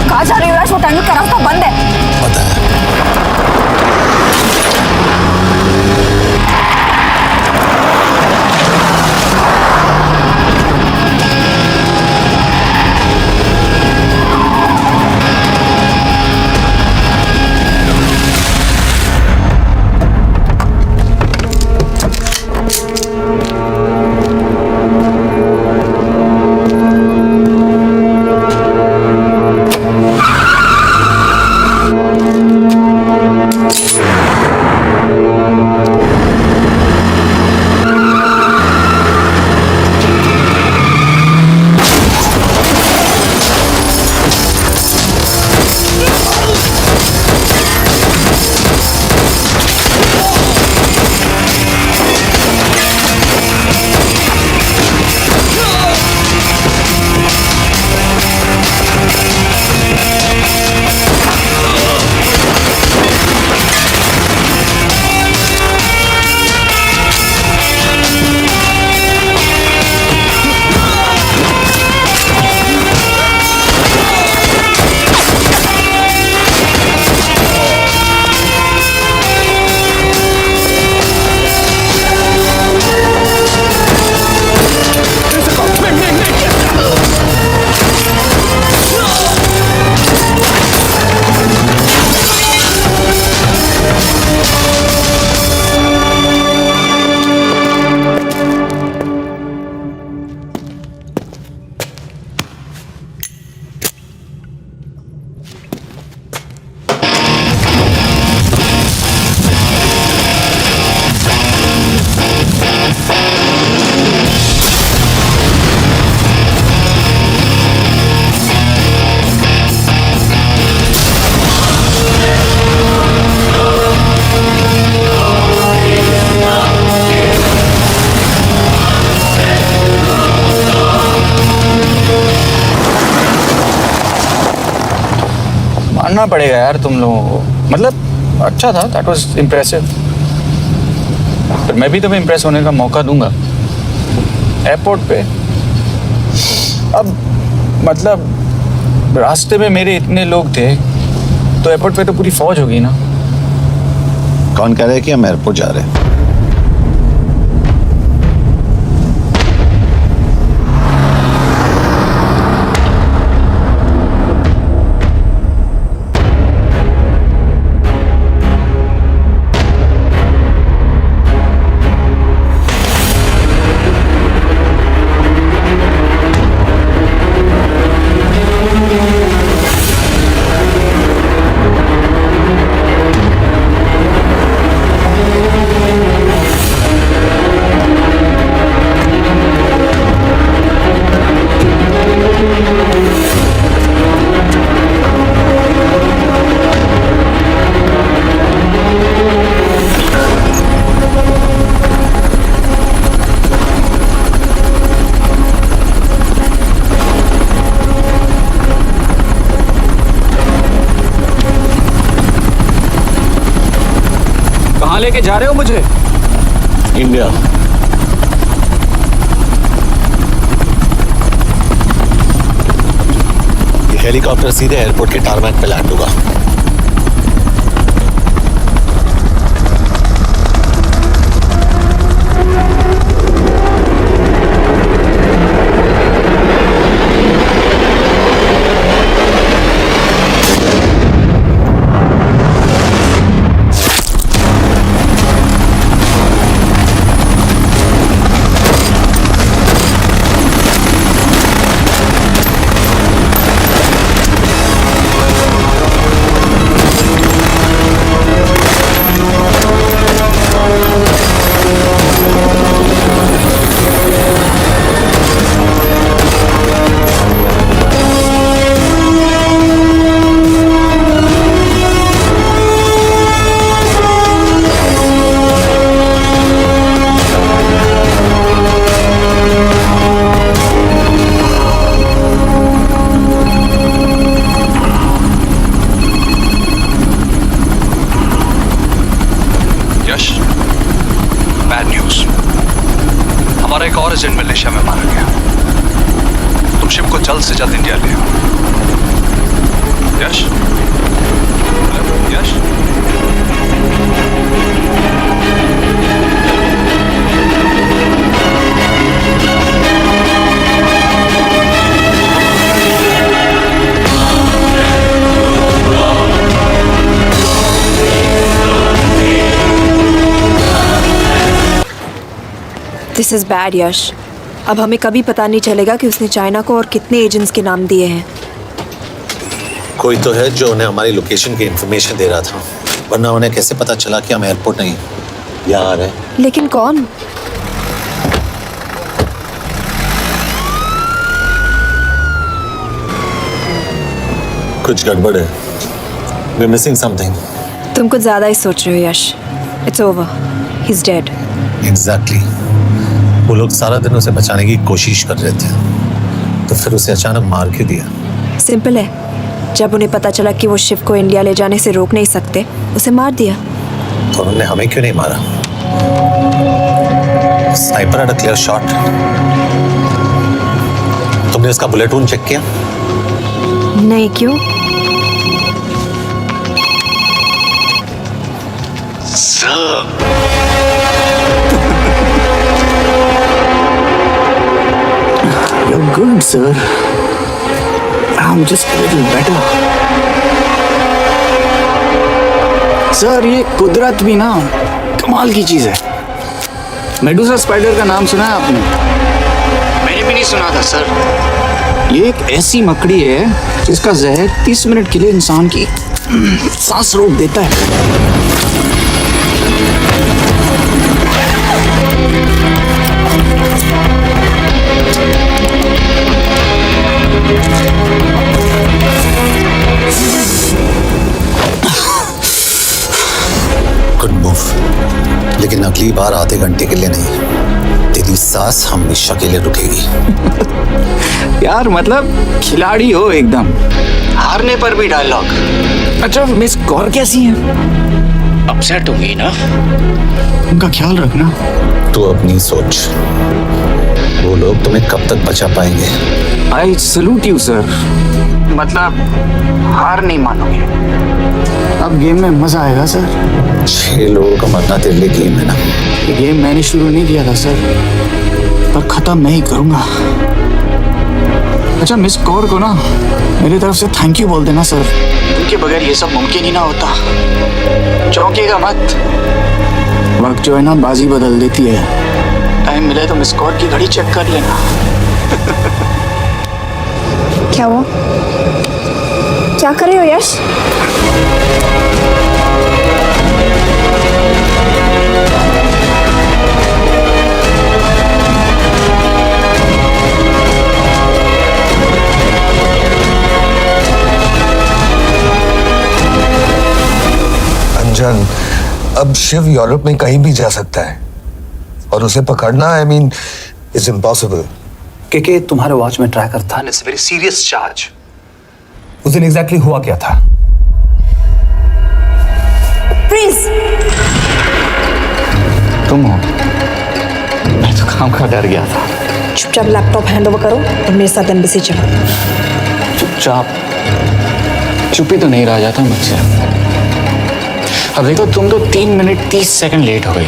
[SPEAKER 11] कहाँ जा रही हो यार? वो टर्निंग का रास्ता बंद है।
[SPEAKER 15] पता है।
[SPEAKER 3] मानना पड़ेगा यार तुम लोगों को। मतलब अच्छा था, दैट वाज इम्प्रेसिव। पर मैं भी तुम्हें इम्प्रेस होने का मौका दूंगा। एयरपोर्ट पे अब मतलब रास्ते में मेरे इतने लोग थे तो एयरपोर्ट पे तो पूरी फौज होगी ना।
[SPEAKER 5] कौन कह रहा है कि हम एयरपोर्ट जा रहे हैं?
[SPEAKER 3] कहाँ लेके जा रहे हो मुझे?
[SPEAKER 5] इंडिया। ये हेलीकॉप्टर सीधे एयरपोर्ट के टारमैक पे लैंड होगा।
[SPEAKER 2] हमारा एक और एजेंट मलेशिया में मारा गया। तुम शिप को जल्द से जल्द इंडिया ले आओ। यश, यश,
[SPEAKER 11] दिस इज बैड यश। अब हमें कभी पता नहीं चलेगा कि उसने चाइना को और कितने एजेंट्स के नाम दिए हैं।
[SPEAKER 5] कोई तो है जो उन्हें हमारी लोकेशन की इंफॉर्मेशन दे रहा था, वरना उन्हें कैसे पता चला कि हम एयरपोर्ट नहीं यहाँ आ रहे हैं?
[SPEAKER 11] लेकिन कौन?
[SPEAKER 5] कुछ गड़बड़ है। We're missing something.
[SPEAKER 11] तुम कुछ ज्यादा ही सोच रहे हो Yash. It's over, he is dead.
[SPEAKER 5] Exactly. वो लोग सारा दिन उसे बचाने की कोशिश कर रहे थे, तो फिर उसे अचानक मार के दिया।
[SPEAKER 11] सिंपल है, जब उन्हें पता चला कि वो शिव को इंडिया ले जाने से रोक नहीं सकते, उसे मार दिया।
[SPEAKER 5] तो उन्होंने हमें क्यों नहीं मारा? Sniper had a clear shot. तुमने उसका बुलेट वूंड चेक किया?
[SPEAKER 11] नहीं, क्यों?
[SPEAKER 10] You're good, sir. I'm just a little better.
[SPEAKER 3] Sir, ये कुदरत भी ना कमाल की चीज है। मेडुसा स्पाइडर का नाम सुना है आपने? मैंने भी नहीं सुना था सर। ये एक ऐसी मकड़ी है जिसका जहर 30 मिनट के लिए इंसान की सांस रोक देता है।
[SPEAKER 5] गुड मूव, लेकिन अगली बार आधे घंटे के लिए नहीं, तेरी सांस हमेशा के लिए रुकेगी।
[SPEAKER 3] यार मतलब खिलाड़ी हो एकदम, हारने पर भी डायलॉग। अच्छा, मिस कौर कैसी है? अपसेट होंगी ना, उनका ख्याल रखना।
[SPEAKER 5] तू अपनी सोच, वो लोग तुम्हें कब तक बचा पाएंगे?
[SPEAKER 3] I salute you sir. मतलब हार नहीं मानोगे, अब गेम में मजा आएगा सर।
[SPEAKER 15] 6 लोगों का मरना तेरे लिए गेम है ना?
[SPEAKER 3] ये गेम मैंने शुरू नहीं किया था सर, पर खत्म मैं ही करूंगा। अच्छा, मिस कौर को ना मेरी तरफ से थैंक यू बोल देना सर, उनके बगैर ये सब मुमकिन ही ना होता। चौंकिएगा मत, वक्त जो है ना बाजी बदल देती है। टाइम मिले तो मिस कौर की घड़ी चेक कर लेना।
[SPEAKER 11] क्या हुआ? क्या कर रहे हो यश?
[SPEAKER 15] अंजन, अब शिव यूरोप में कहीं भी जा सकता है और उसे पकड़ना आई मीन इज इम्पॉसिबल।
[SPEAKER 2] के तुम्हारे वॉच में ट्रैकर था, इट्स वेरी सीरियस चार्ज। उस दिन एग्जैक्टली हुआ क्या था?
[SPEAKER 11] प्लीज।
[SPEAKER 3] तुम हो? मैं तो काम का डर गया था।
[SPEAKER 11] चुपचाप लैपटॉप हैंड ओवर करो और मेरे साथ एम्बेसी चलो।
[SPEAKER 3] चुपचाप? चुप ही तो नहीं रहा जाता मुझसे। अब देखो, तुम तो 3 मिनट 30 सेकंड लेट हो गई।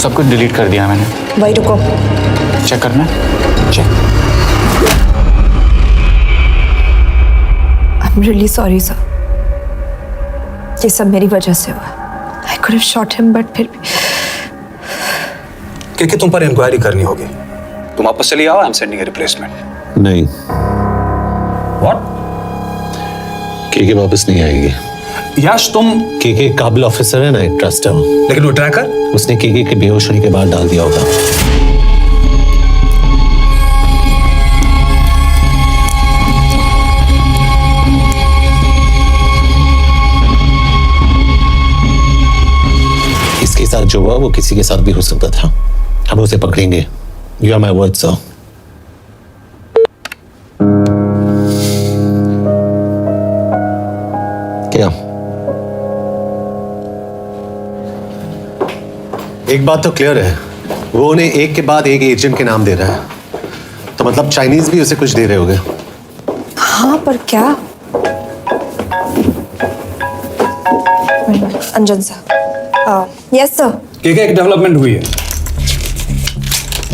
[SPEAKER 3] सब कुछ डिलीट कर दिया मैंने।
[SPEAKER 11] वही रुको,
[SPEAKER 3] चेक करना। Check.
[SPEAKER 11] I am really sorry sir, ये सब मेरी वजह से हुआ। I could have shot him but फिर भी।
[SPEAKER 2] के तुम पर इंक्वायरी करनी होगी। तुम वापस चली आओ, I am sending A replacement.
[SPEAKER 5] नहीं,
[SPEAKER 2] व्हाट?
[SPEAKER 5] के वापस नहीं आएगी।
[SPEAKER 2] यश, तुम
[SPEAKER 5] के काबिल ऑफिसर है ना, एक ट्रस्ट है वो।
[SPEAKER 2] लेकिन वो ट्रैकर
[SPEAKER 5] उसने के बेहोश होने के बाद डाल दिया होगा। इसके साथ जो हुआ वो किसी के साथ भी हो सकता था। हम उसे पकड़ेंगे। You are my word sir. क्या? एक बात तो क्लियर है, वो उन्हें एक के बाद एक एजेंट के नाम दे रहा है, तो मतलब चाइनीज भी उसे कुछ दे रहे होंगे।
[SPEAKER 11] हाँ, पर क्या? अंजन सर। Yes sir.
[SPEAKER 2] एक डेवलपमेंट हुई है।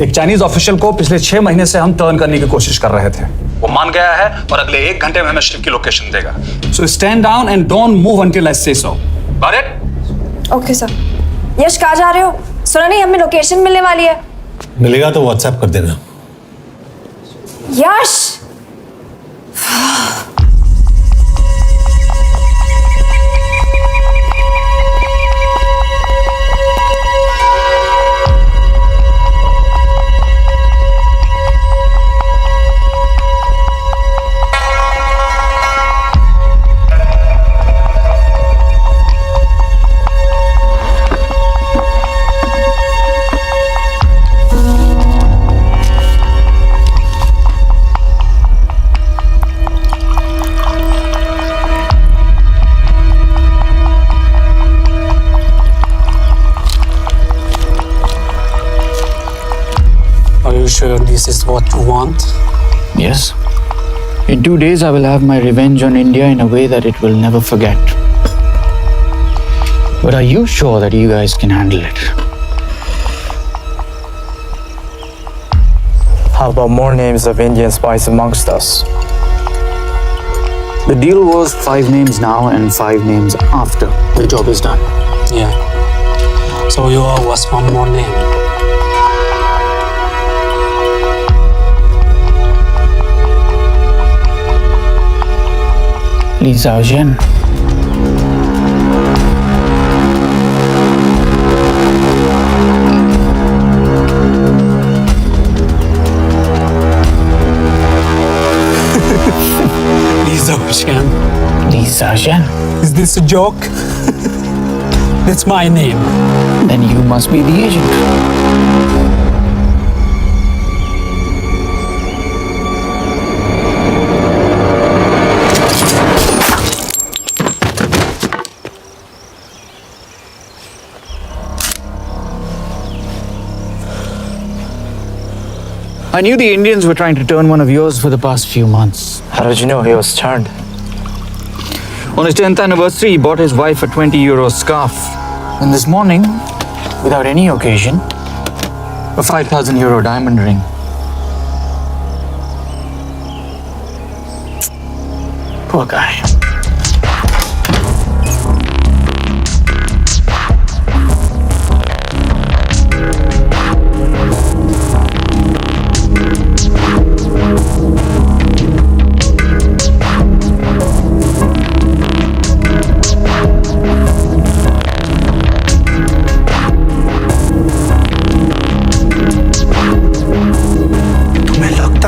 [SPEAKER 2] एक चाइनीज ऑफिशियल को पिछले 6 महीने से हम टर्न करने की कोशिश कर रहे थे। वो मान गया है और अगले 1 घंटे में हमें शिप की लोकेशन देगा। So stand down and don't move until I say so. Got it?
[SPEAKER 11] Okay sir. Yash, कहाँ जा रहे हो? सुना नहीं, हमें लोकेशन मिलने वाली है।
[SPEAKER 5] मिलेगा तो व्हाट्सएप कर देना।
[SPEAKER 11] यश!
[SPEAKER 16] Sure this is what you want?
[SPEAKER 3] Yes. In 2 days, I will have my revenge on India in a way that it will never forget. But are you sure that you guys can handle it?
[SPEAKER 14] How about more names of Indian spies amongst us?
[SPEAKER 3] The deal was 5 names now and 5 names after the job is done.
[SPEAKER 16] Yeah. So you owe us one more name.
[SPEAKER 3] Li Xiaoxian.
[SPEAKER 16] Li Xiaoxian.
[SPEAKER 3] Li Xiaoxian.
[SPEAKER 16] Is this a joke? That's my name.
[SPEAKER 3] Then you must be the agent. I knew the Indians were trying to turn one of yours for the past few months.
[SPEAKER 14] How did you know he was turned?
[SPEAKER 3] On his 10th anniversary, he bought his wife a 20 euro scarf. And this morning, without any occasion, a 5,000 euro diamond ring. Poor guy.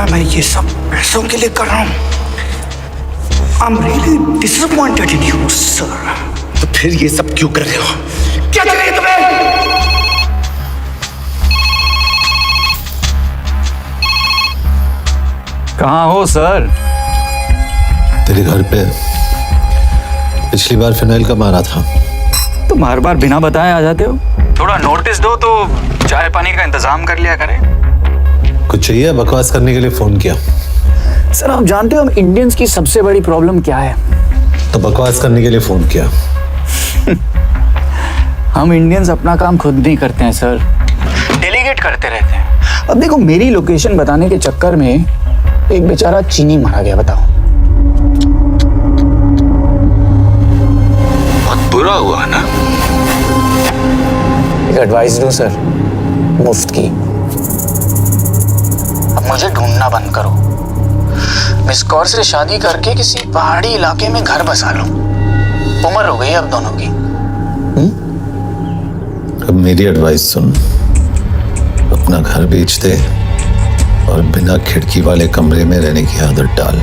[SPEAKER 1] मैं ये सब पैसों के लिए कर रहा हूँ। I'm really disappointed in you, sir.
[SPEAKER 15] तो फिर ये सब क्यों कर रहे हो?
[SPEAKER 1] क्या चाहिए तुम्हें?
[SPEAKER 3] कहाँ हो सर?
[SPEAKER 5] तेरे घर पे पिछली बार फिनाइल का मारा था।
[SPEAKER 3] तुम हर बार बिना बताए आ जाते हो। थोड़ा नोटिस दो तो चाय पानी का इंतजाम कर लिया करें।
[SPEAKER 5] कुछ चाहिए? बकवास करने के लिए फोन किया।
[SPEAKER 3] सर आप जानते हो हम इंडियंस की सबसे बड़ी प्रॉब्लम क्या है?
[SPEAKER 5] तो बकवास करने के लिए फोन किया।
[SPEAKER 3] हम इंडियंस अपना काम खुद नहीं करते हैं सर, डेलीगेट करते रहते हैं। अब देखो मेरी लोकेशन बताने के चक्कर में एक बेचारा चीनी मारा गया, बताओ।
[SPEAKER 5] बहुत बुरा हुआ ना।
[SPEAKER 3] एक एडवाइस दूं सर, मुफ्त की। अब मुझे ढूंढना बंद करो। मिस कौर से शादी करके किसी पहाड़ी इलाके में घर बसा लो। उम्र हो गई अब दोनों की।
[SPEAKER 5] अब मेरी एडवाइस सुन, अपना घर बेच दे और बिना खिड़की वाले कमरे में रहने की आदत डाल।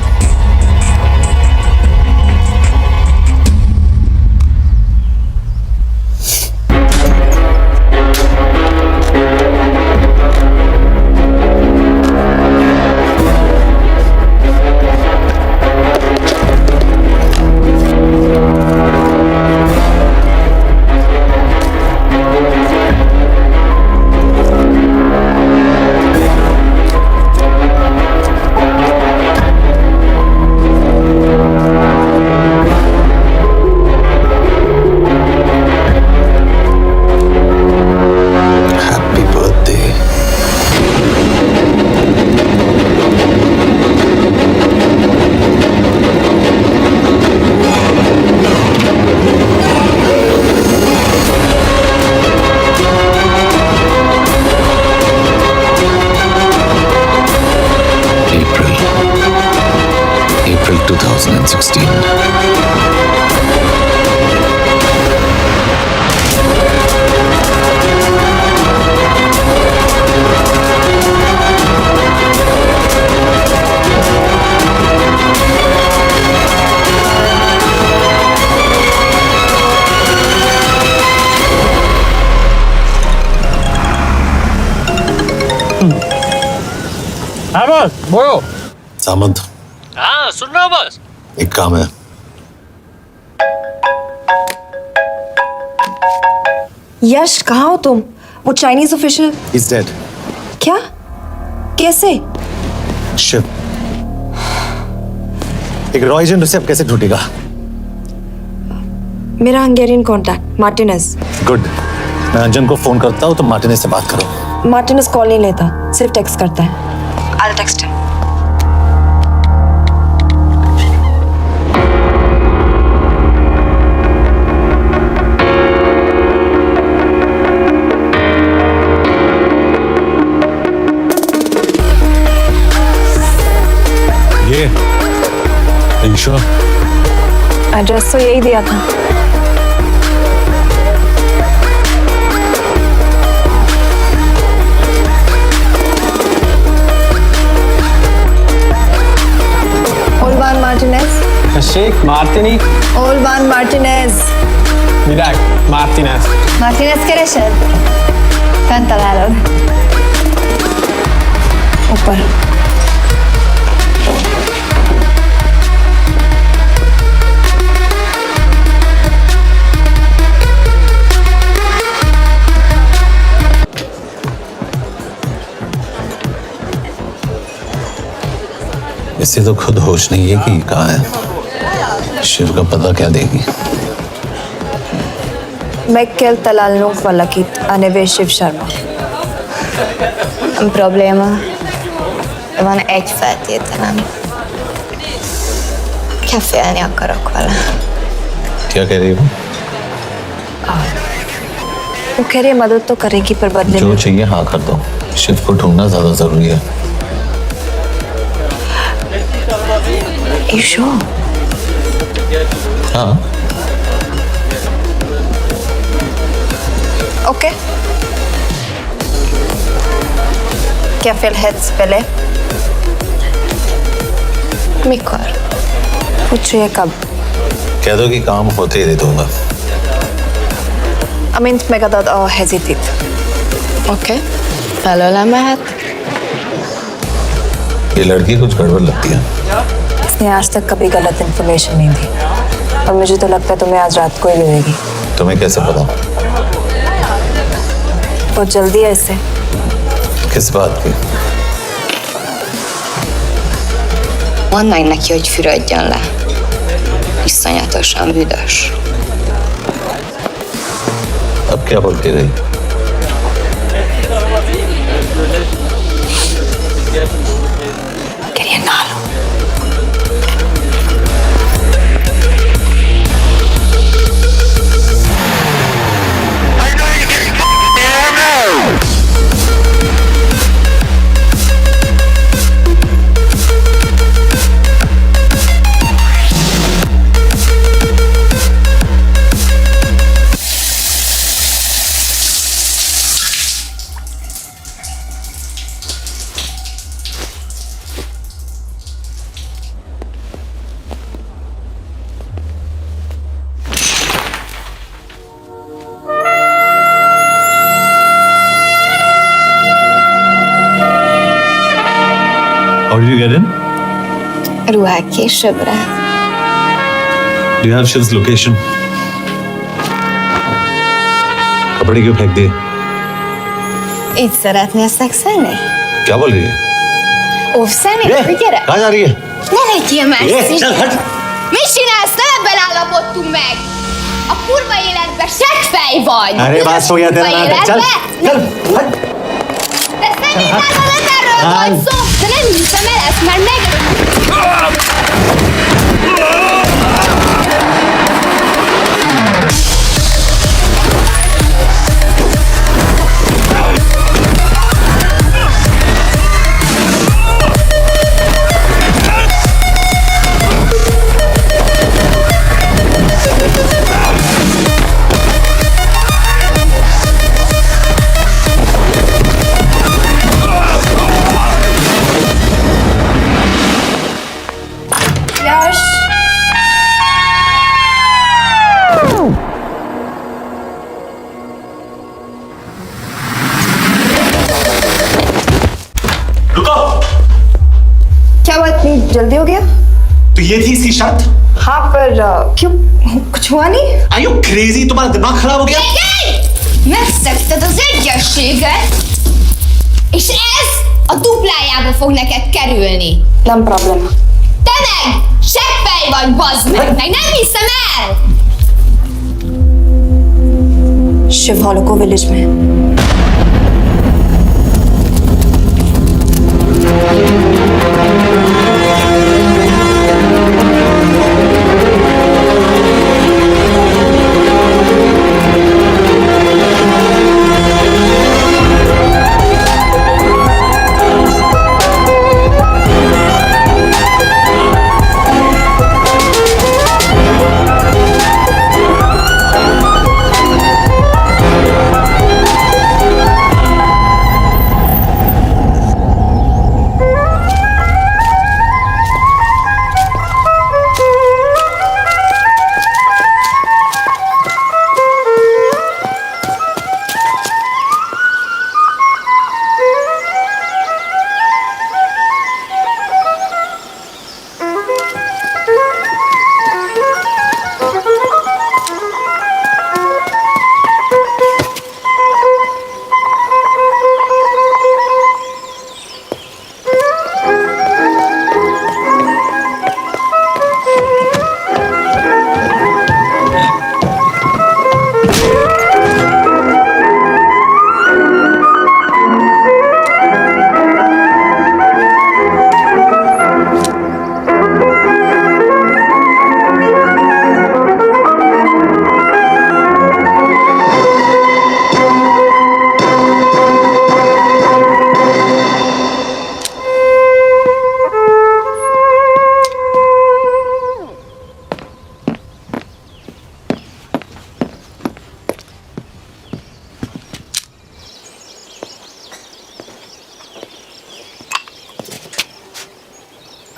[SPEAKER 5] April 2016.
[SPEAKER 17] हाँ बॉस बोलो।
[SPEAKER 5] सामंत,
[SPEAKER 17] हाँ सुन रहा हूँ बॉस।
[SPEAKER 5] एक काम है।
[SPEAKER 11] यश कहाँ हो तुम? वो चाइनीज ऑफिशियल
[SPEAKER 5] He's dead.
[SPEAKER 11] क्या? कैसे?
[SPEAKER 5] शिव, एक रॉ एजेंट उसे अब कैसे ढूंढेगा?
[SPEAKER 11] मेरा हंगेरियन कॉन्टैक्ट मार्टिनेज।
[SPEAKER 5] गुड, मैं अंजन को फोन करता हूँ तो मार्टिनेज से बात करो।
[SPEAKER 11] मार्टिनेज कॉल नहीं लेता, सिर्फ टेक्स्ट करता है। I'll text him.
[SPEAKER 5] ये sure?
[SPEAKER 11] एड्रेस तो यही दिया था। Olvan Martinez.
[SPEAKER 14] Sheikh Martini.
[SPEAKER 11] Olvan Martinez.
[SPEAKER 14] Mirak Martinez.
[SPEAKER 8] Martinez keresed? Fent találod.
[SPEAKER 11] ऊपर।
[SPEAKER 5] इसे तो खुद होश नहीं है कि कहाँ है। शिव का पता क्या देगी?
[SPEAKER 11] Michael Talalno Falakit Aneve Shiv Sharma.
[SPEAKER 8] Probléma. Van egy feltételem. Kefélni akarok vele.
[SPEAKER 5] क्या कह रही हो?
[SPEAKER 11] वो कह रही है मदद तो करेगी पर बदले
[SPEAKER 5] जो
[SPEAKER 11] में
[SPEAKER 5] चाहिए हाँ कर दो। शिव को ढूंढना ज्यादा जरूरी है।
[SPEAKER 11] ईशो
[SPEAKER 5] हाँ
[SPEAKER 11] ओके क्या फिर हेड्स पहले
[SPEAKER 8] Mikor?
[SPEAKER 11] पूछ रही है कब
[SPEAKER 5] कह दो कि काम होते ही दे दूंगा।
[SPEAKER 11] Amint megadad a hezitit.
[SPEAKER 8] Oké. Felőle mehet.
[SPEAKER 5] ये लड़की कुछ गड़बड़ लगती है।
[SPEAKER 11] इसने आज तक कभी गलत इन्फॉर्मेशन नहीं दी और मुझे तो लगता है तुम्हें आज रात को ही मिलेगी।
[SPEAKER 5] तुम्हें कैसे पता?
[SPEAKER 11] बहुत जल्दी है इससे।
[SPEAKER 5] किस बात की?
[SPEAKER 8] Mondd meg neki, hogy fürödjön le. Iszonyatosan büdös.
[SPEAKER 5] अब क्या बोल के गई?
[SPEAKER 11] Quería nalo.
[SPEAKER 5] How did you get in?
[SPEAKER 8] Ruhák későbbre.
[SPEAKER 5] Do you have Shiv's location? कपड़े क्यों फेंक दिए?
[SPEAKER 8] Így szeretnél szexelni?
[SPEAKER 5] क्या बोल रही है?
[SPEAKER 8] Óvszerni? Gyere!
[SPEAKER 5] कहाँ जा रही है?
[SPEAKER 8] Ne legyél messzi!
[SPEAKER 5] चल हट!
[SPEAKER 8] Mit csinálsz? Nem ebben állapodtunk meg! A kurva életben seggfej vagy!
[SPEAKER 5] अरे बात हो गया तेरा नाटक, चल! चल! हट!
[SPEAKER 8] De szerintem nem erről volt szó! De nem hiszem el ezt, mert meg...
[SPEAKER 11] जल्दी हो गया?
[SPEAKER 15] तो ये थी इसकी शर्त?
[SPEAKER 11] हाँ पर क्यों कुछ हुआ नहीं?
[SPEAKER 15] Are you crazy? तुम्हारा दिमाग खराब हो गया?
[SPEAKER 8] Megszegted az egyességet, és ez a duplájába fog neked kerülni.
[SPEAKER 11] Nem probléma.
[SPEAKER 8] Te meg seggfej vagy, bazd meg nem hiszem el!
[SPEAKER 11] शिव हॉलोको विलेज में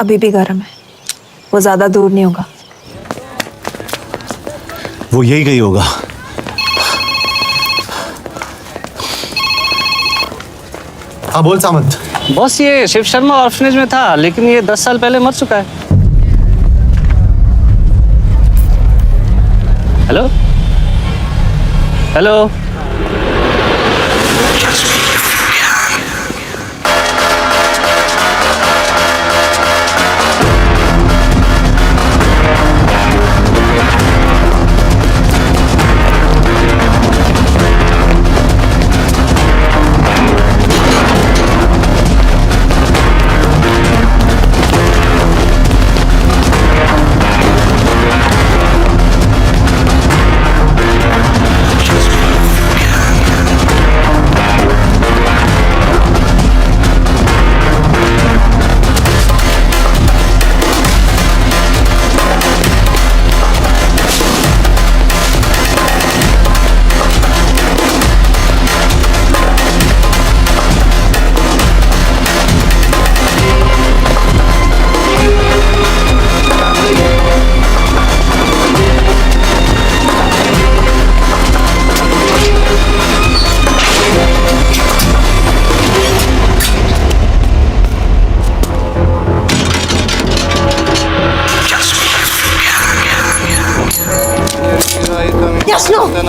[SPEAKER 11] अभी भी गर्म है, वो ज्यादा दूर नहीं होगा।
[SPEAKER 15] वो यही गई होगा। हाँ बोल सामंत।
[SPEAKER 17] बॉस ये शिव शर्मा ऑर्फनेज में था, लेकिन ये 10 साल पहले मर चुका है। Hello hello.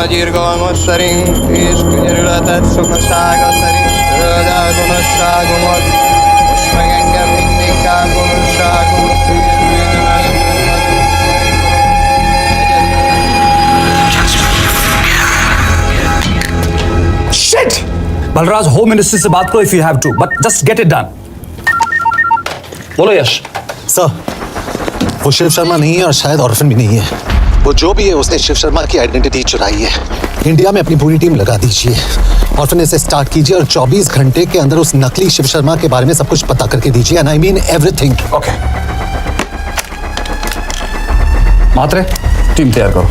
[SPEAKER 18] Nagyirgalmas szerint és könyörületet sokasága szerint öld el gonoszságomat, most meg engem mindinkább gonoszságomat,
[SPEAKER 2] Shit! Balraj, home ministry से बात करो if you have to, but just get it done. बोलो यश।
[SPEAKER 15] सर, वो शिव शर्मा नहीं है और शायद ऑर्फन भी नहीं है। वो जो भी है उसने शिव शर्मा की आइडेंटिटी चुराई है। इंडिया में अपनी पूरी टीम लगा दीजिए, ऑर्फनेज से स्टार्ट कीजिए और 24 घंटे के अंदर उस नकली शिव शर्मा के बारे में सब कुछ पता करके दीजिए। And I mean everything.
[SPEAKER 2] Okay. Mhatre, team तैयार करो।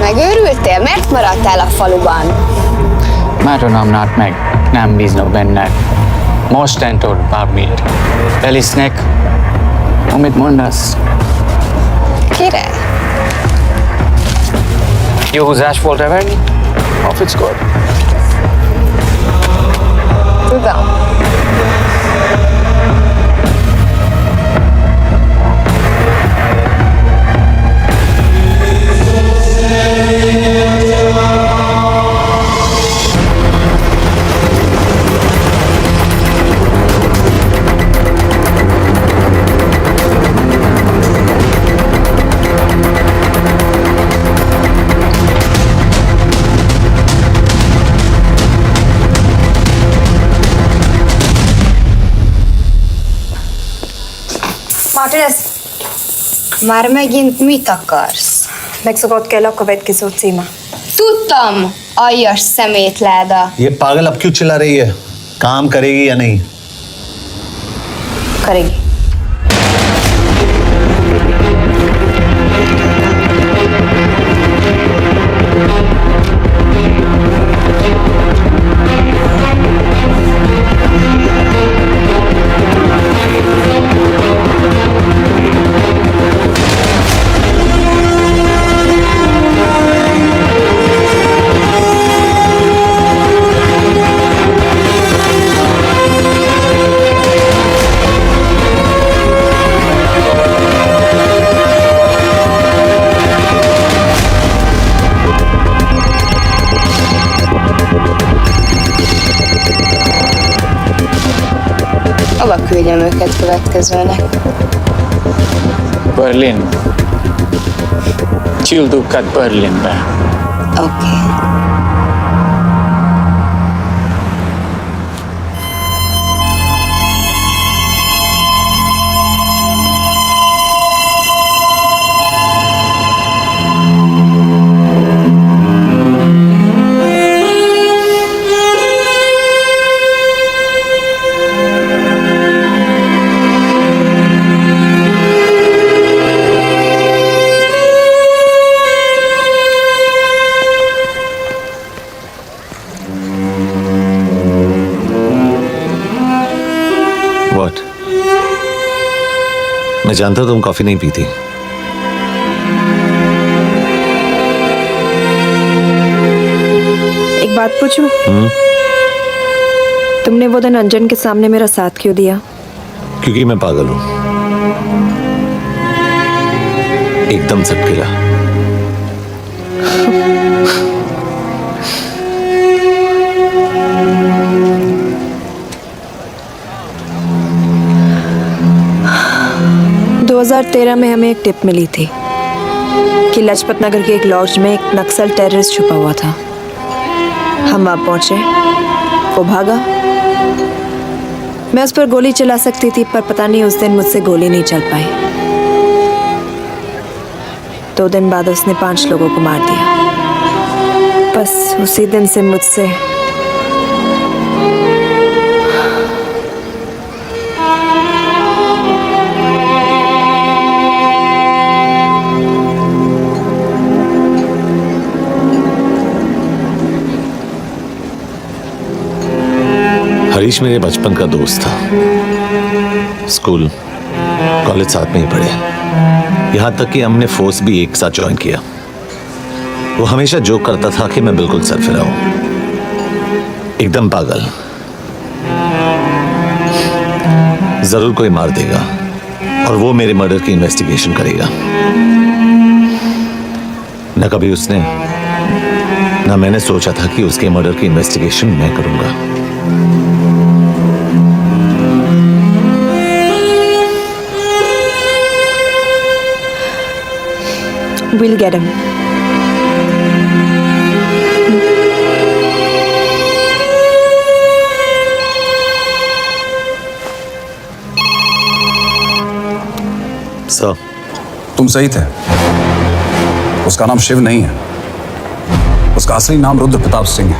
[SPEAKER 8] Megőrültél? Miért maradtál a faluban?
[SPEAKER 3] Mert unalmat meg, nem bíznak benned. Mostantól bármiért. Elisznek, amit mondasz.
[SPEAKER 8] Király.
[SPEAKER 3] Jó húzás volt reverni? A fickód.
[SPEAKER 8] Tudom.
[SPEAKER 11] Martinez,
[SPEAKER 8] Már megint mit akarsz?
[SPEAKER 11] megszokott kell a következő címe.
[SPEAKER 8] Tudtam, aljas szemétláda.
[SPEAKER 15] ये पागल अब क्यों चिल्ला रही है? काम करेगी या नहीं?
[SPEAKER 11] करेगी।
[SPEAKER 8] küldjem őket következőnek.
[SPEAKER 3] Berlin. Küldőket Berlinbe.
[SPEAKER 8] Oké.
[SPEAKER 5] What? मैं जानता हूं तुम कॉफी नहीं पीती।
[SPEAKER 11] एक बात पूछूं? तुमने वो दिन अंजन के सामने मेरा साथ क्यों दिया?
[SPEAKER 5] क्योंकि मैं पागल हूं, एकदम सटकेला।
[SPEAKER 11] – 2013 में हमें एक टिप मिली थी कि लाजपत नगर के एक लॉज में एक नक्सल टेररिस्ट छुपा हुआ था। हम वहाँ पहुंचे, वो भागा। मैं उस पर गोली चला सकती थी, पर पता नहीं उस दिन मुझसे गोली नहीं चल पाई। 2 दिन बाद उसने 5 लोगों को मार दिया। बस उसी दिन से मुझसे
[SPEAKER 5] हरीश मेरे बचपन का दोस्त था। स्कूल कॉलेज साथ में ही पढ़े, यहाँ तक कि हमने फोर्स भी एक साथ ज्वाइन किया। वो हमेशा जोक करता था कि मैं बिल्कुल सरफिरा हूं, एकदम पागल। जरूर कोई मार देगा और वो मेरे मर्डर की इन्वेस्टिगेशन करेगा। न कभी उसने न मैंने सोचा था कि उसके मर्डर की इन्वेस्टिगेशन मैं करूंगा।
[SPEAKER 11] We'll get him.
[SPEAKER 5] सर,
[SPEAKER 2] तुम सही थे। उसका नाम शिव नहीं है, उसका असली नाम रुद्र प्रताप सिंह है।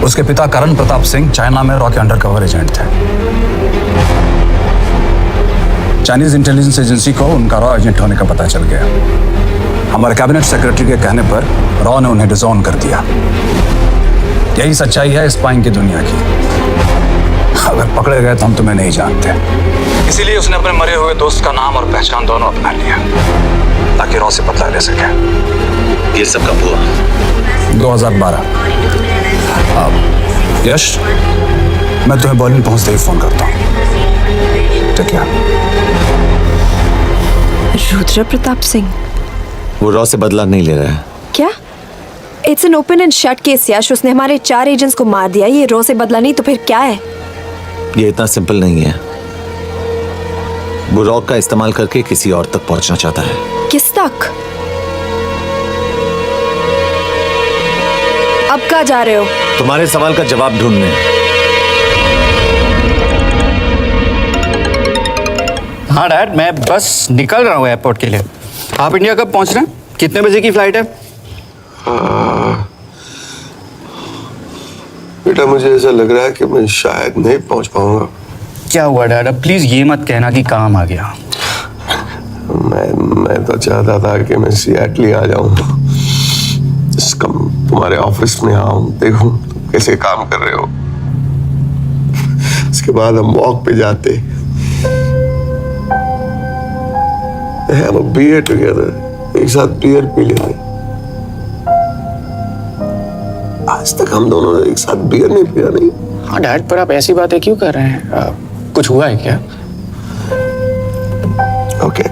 [SPEAKER 2] उसके पिता करण प्रताप सिंह चाइना में रॉ के अंडरकवर एजेंट थे। चाइनीज इंटेलिजेंस एजेंसी को उनका रॉ एजेंट होने का पता चल गया। हमारे कैबिनेट सेक्रेटरी के कहने पर रॉ ने उन्हें डिसऑन कर दिया। यही सच्चाई है स्पाइंग की दुनिया की। अगर पकड़े गए तो हम तुम्हें नहीं जानते, इसीलिए उसने अपने मरे हुए दोस्त का नाम और पहचान दोनों अपना लिया ताकि रॉ से बदला ले सके।
[SPEAKER 5] ये सब कब हुआ?
[SPEAKER 2] 2012। अब यश, मैं तुम्हें बर्लिन पहुंचते ही फोन करता हूँ। ठीक है?
[SPEAKER 11] रुद्र प्रताप सिंह
[SPEAKER 5] वो रॉ से बदला नहीं ले रहा है।
[SPEAKER 11] क्या? It's an open and shut case Yash. उसने हमारे 4 एजेंट्स को मार दिया। ये रॉ से बदला नहीं तो फिर क्या है?
[SPEAKER 5] ये इतना सिंपल नहीं है। वो रॉ का इस्तेमाल करके किसी और तक पहुंचना चाहता है।
[SPEAKER 11] किस तक? अब कहाँ जा रहे हो?
[SPEAKER 5] तुम्हारे सवाल का जवाब ढूंढने।
[SPEAKER 3] हाँ डैड, मैं बस निकल रहा हूँ एयरपोर्ट के लिए। आप इंडिया कब पहुंच रहे हैं? कितने बजे की फ्लाइट है?
[SPEAKER 13] बेटा, मुझे ऐसा लग रहा है कि मैं शायद नहीं पहुंच पाऊंगा।
[SPEAKER 3] क्या हुआ डैड? अब प्लीज ये मत कहना कि काम आ गया।
[SPEAKER 13] मैं तो चाहता था कि मैं सिएटल ही आ जाऊं, तुम्हारे ऑफिस में आऊं, देखूं तुम कैसे काम कर रहे हो। उसके बाद हम वॉक पे जाते, have a beer together, एक साथ बियर पी लेते। आज तक हम दोनों ने एक साथ बियर नहीं पिया। नहीं।
[SPEAKER 3] हाँ डैड, पर आप ऐसी बातें क्यों कर रहे हैं? कुछ हुआ है क्या?
[SPEAKER 13] ओके,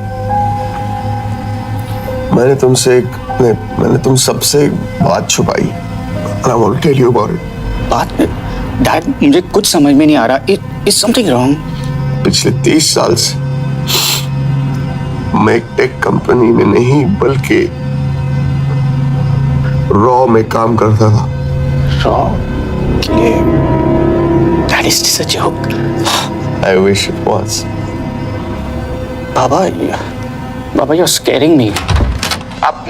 [SPEAKER 13] मैंने तुम सबसे एक बात छुपाई। And I want to tell you about it.
[SPEAKER 3] बात? डैड, मुझे कुछ समझ में नहीं आ रहा। Is something wrong?
[SPEAKER 19] पिछले 30 साल से मैं एक टेक कंपनी में नहीं बल्कि रॉ में काम करता था।
[SPEAKER 3] Raw? That is just a joke.
[SPEAKER 19] I wish it was.
[SPEAKER 3] Baba you're scaring me. आप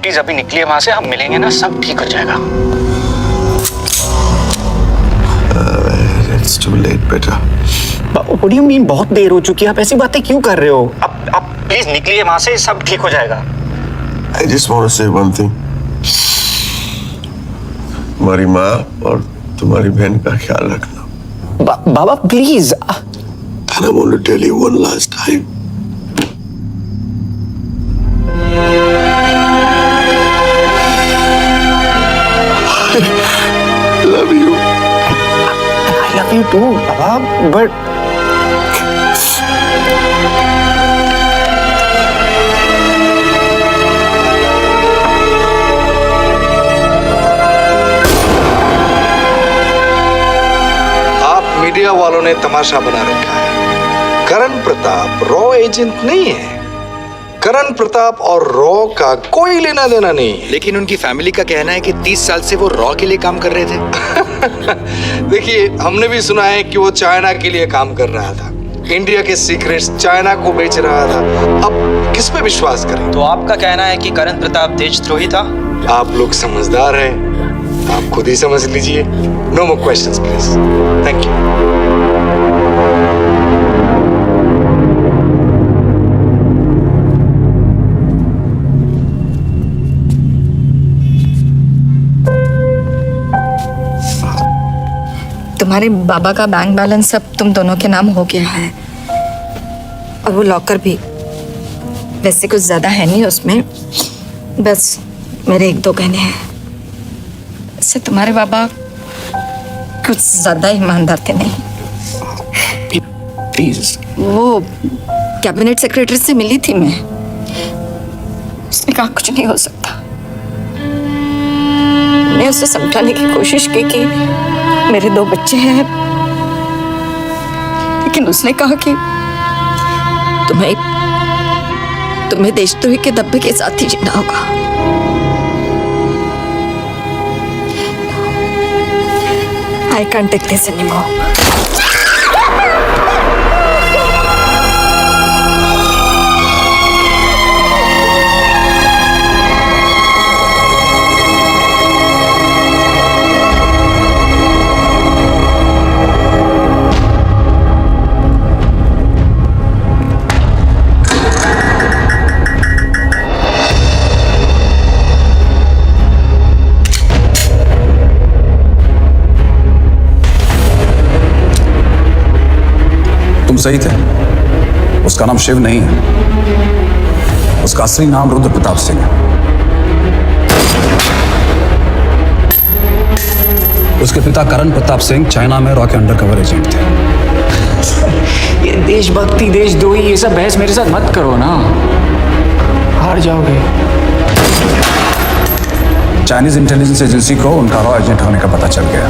[SPEAKER 3] प्लीज अभी निकलिए वहां से, हम मिलेंगे ना, सब ठीक हो जाएगा।
[SPEAKER 19] It's too late, बेटा।
[SPEAKER 3] What do you mean बहुत देर हो चुकी है? आप ऐसी बातें क्यों कर रहे हो? आप प्लीज निकलिए वहां से, सब ठीक हो जाएगा।
[SPEAKER 19] I just want to say one thing. तुम्हारी माँ और तुम्हारी बहन का ख्याल रखना।
[SPEAKER 3] बाबा please.
[SPEAKER 19] And I want to tell you one last time. I love you.
[SPEAKER 3] I love you too, Baba, but
[SPEAKER 20] media वालों ने तमाशा बना रखा है। करण प्रताप रॉ एजेंट नहीं है। करण प्रताप और रॉ का कोई लेना देना नहीं है।
[SPEAKER 10] लेकिन उनकी फैमिली का कहना है कि 30 साल से वो रॉ के लिए काम कर रहे थे।
[SPEAKER 20] देखिए, हमने भी सुना है कि वो चाइना के लिए काम कर रहा था, इंडिया के सीक्रेट्स चाइना को बेच रहा था। अब किस पे विश्वास करें?
[SPEAKER 10] तो आपका कहना है कि करण प्रताप देशद्रोही था?
[SPEAKER 20] आप लोग समझदार हैं, आप खुद ही समझ लीजिए। No more questions please. Thank you.
[SPEAKER 11] तुम्हारे बाबा का बैंक बैलेंस सब तुम दोनों के नाम हो गया है, और वो लॉकर भी। वैसे कुछ ज्यादा है नहीं उसमें, बस मेरे 1-2 गहने हैं। इससे तुम्हारे बाबा कुछ ज्यादा ईमानदार थे नहीं।
[SPEAKER 3] प्लीज।
[SPEAKER 11] वो कैबिनेट सेक्रेटरी से मिली थी मैं, उसने कहा कुछ नहीं हो सकता। मैं उसे समझाने की कोशिश की कि मेरे 2 बच्चे हैं, लेकिन उसने कहा कि तुम्हें देशद्रोही के धब्बे के साथ ही जीना होगा। I can't take this anymore.
[SPEAKER 2] तुम सही थे, उसका नाम शिव नहीं है, उसका असली नाम रुद्र प्रताप सिंह है। उसके पिता करण प्रताप सिंह चाइना में रॉ के अंडरकवर एजेंट थे।
[SPEAKER 3] ये देशभक्ति देशद्रोही ये सब बहस मेरे साथ मत करो ना, हार जाओगे।
[SPEAKER 2] चाइनीज इंटेलिजेंस एजेंसी को उनका रॉ एजेंट होने का पता चल गया।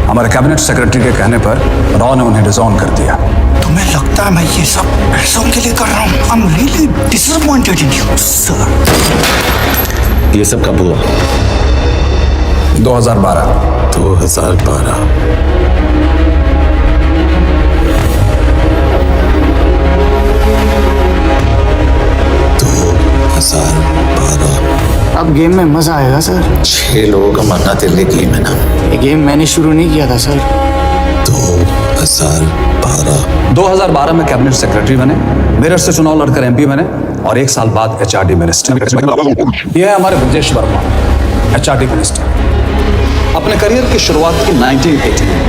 [SPEAKER 2] हमारे कैबिनेट सेक्रेटरी के कहने पर रॉ ने उन्हें डिसऑन कर दिया।
[SPEAKER 15] तुम्हें लगता है मैं ये सब पैसों के लिए कर रहा हूँ? I'm really disappointed in you, sir.
[SPEAKER 5] ये सब कब हुआ?
[SPEAKER 2] 2012।
[SPEAKER 5] 2012।
[SPEAKER 3] अब गेम में मजा आएगा सर।
[SPEAKER 5] 6 लोगों का मरना तेरे गेम है ना?
[SPEAKER 3] ये गेम मैंने शुरू नहीं किया था सर।
[SPEAKER 2] 2012 में कैबिनेट सेक्रेटरी बने, मेरठ से चुनाव लड़कर एमपी बने और 1 साल बाद एचआरडी मिनिस्टर। ये है हमारे ब्रजेश वर्मा, एचआरडी मिनिस्टर। अपने करियर की शुरुआत की 1980 में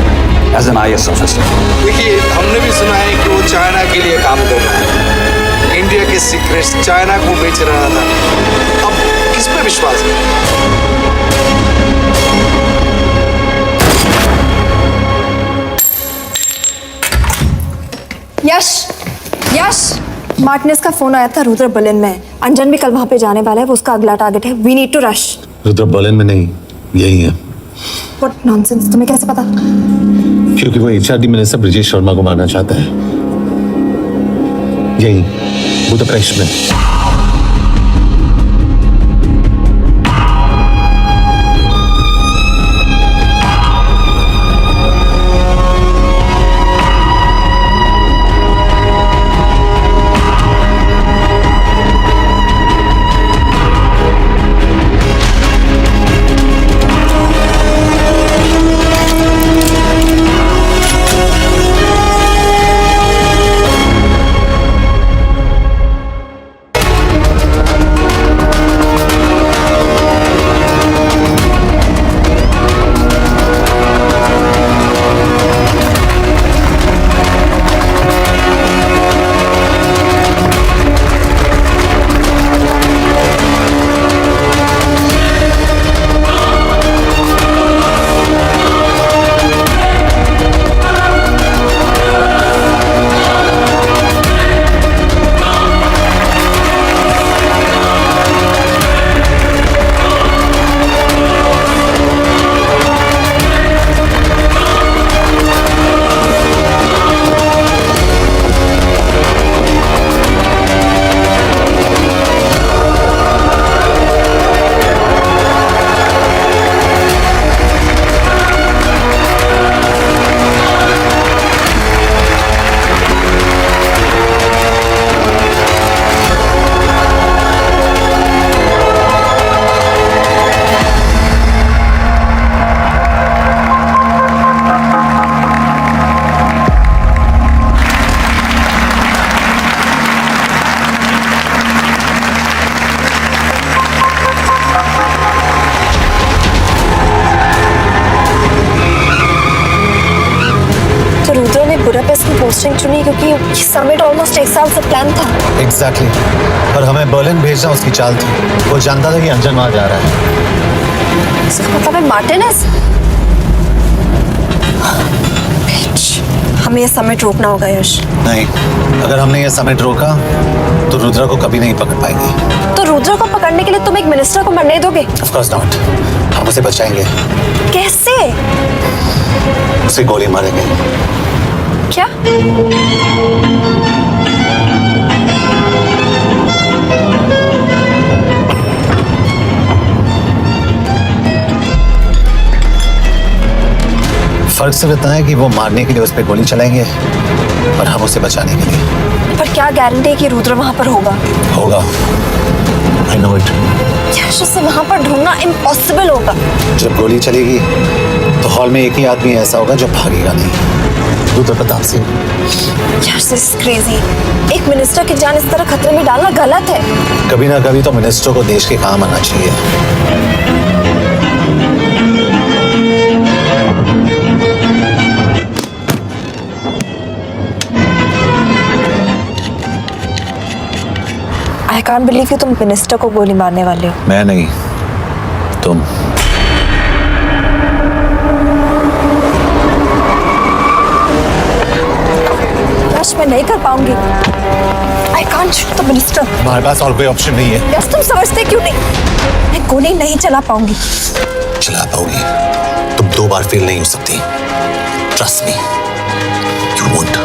[SPEAKER 2] एज एन IAS ऑफिसर।
[SPEAKER 20] देखिए, हमने भी सुना है कि वो चाइना के लिए काम कर रहा है, इंडिया के सीक्रेट्स चाइना को बेच रहा था। अब किस पे विश्वास करें?
[SPEAKER 11] यश, मार्टिनेस का फोन आया था रुद्र बर्लिन में। अंजन भी कल वहां पे जाने वाला है, वो उसका अगला टारगेट है। We need to rush.
[SPEAKER 5] Rudra Berlin में नहीं, यही है।
[SPEAKER 11] व्हाट नॉनसेंस, तुम्हें कैसे पता?
[SPEAKER 5] क्योंकि वो एचआरडी मिनिस्टर ब्रिजेश शर्मा को मारना चाहता है, यही बुदापेस्ट में।
[SPEAKER 11] बुडापेस्ट की पोस्टिंग चुनी क्योंकि ये समिट ऑलमोस्ट 1 साल से प्लान था।
[SPEAKER 5] एग्जैक्टली और हमें बर्लिन भेजना उसकी चाल थी। वो जानता था कि अंजन वहां जा रहा है।
[SPEAKER 11] इसका मतलब है मार्टिनेज। हमें ये समिट रोकना होगा यश।
[SPEAKER 5] नहीं, अगर हमने ये समिट रोका तो रुद्रा को कभी नहीं पकड़ पाएंगे।
[SPEAKER 11] तो रुद्रा को पकड़ने के लिए तुम एक मिनिस्टर को मरने दोगे?
[SPEAKER 5] ऑफ कोर्स नॉट, हम उसे बचाएंगे।
[SPEAKER 11] कैसे?
[SPEAKER 5] उसे गोली मारेंगे।
[SPEAKER 11] क्या?
[SPEAKER 5] फर्क सिर्फ इतना है कि वो मारने के लिए उस पर गोली चलाएंगे और हम उसे बचाने के लिए।
[SPEAKER 11] पर क्या गारंटी है कि रुद्र वहां पर होगा?
[SPEAKER 5] होगा, I know it।
[SPEAKER 11] यश, उसे वहां पर ढूंढना इम्पॉसिबल होगा।
[SPEAKER 5] जब गोली चलेगी तो हॉल में एक ही आदमी ऐसा होगा जो भागेगा नहीं। रुद्र प्रताप सिंह।
[SPEAKER 11] यश, दिस इज क्रेजी। एक मिनिस्टर की जान इस तरह खतरे में डालना गलत है।
[SPEAKER 5] कभी ना कभी तो मिनिस्टर को देश के काम आना चाहिए।
[SPEAKER 11] I can't believe कि तुम मिनिस्टर को गोली मारने वाले हो।
[SPEAKER 5] मैं नहीं, तुम।
[SPEAKER 11] यश, मैं नहीं कर पाऊंगी। I can't shoot the minister।
[SPEAKER 5] हमारे पास और कोई ऑप्शन नहीं है।
[SPEAKER 11] यश, तुम समझते क्यों नहीं? मैं गोली नहीं चला पाऊंगी।
[SPEAKER 5] चला पाओगी, तुम 2 बार फेल नहीं हो सकती। Trust me, you won't.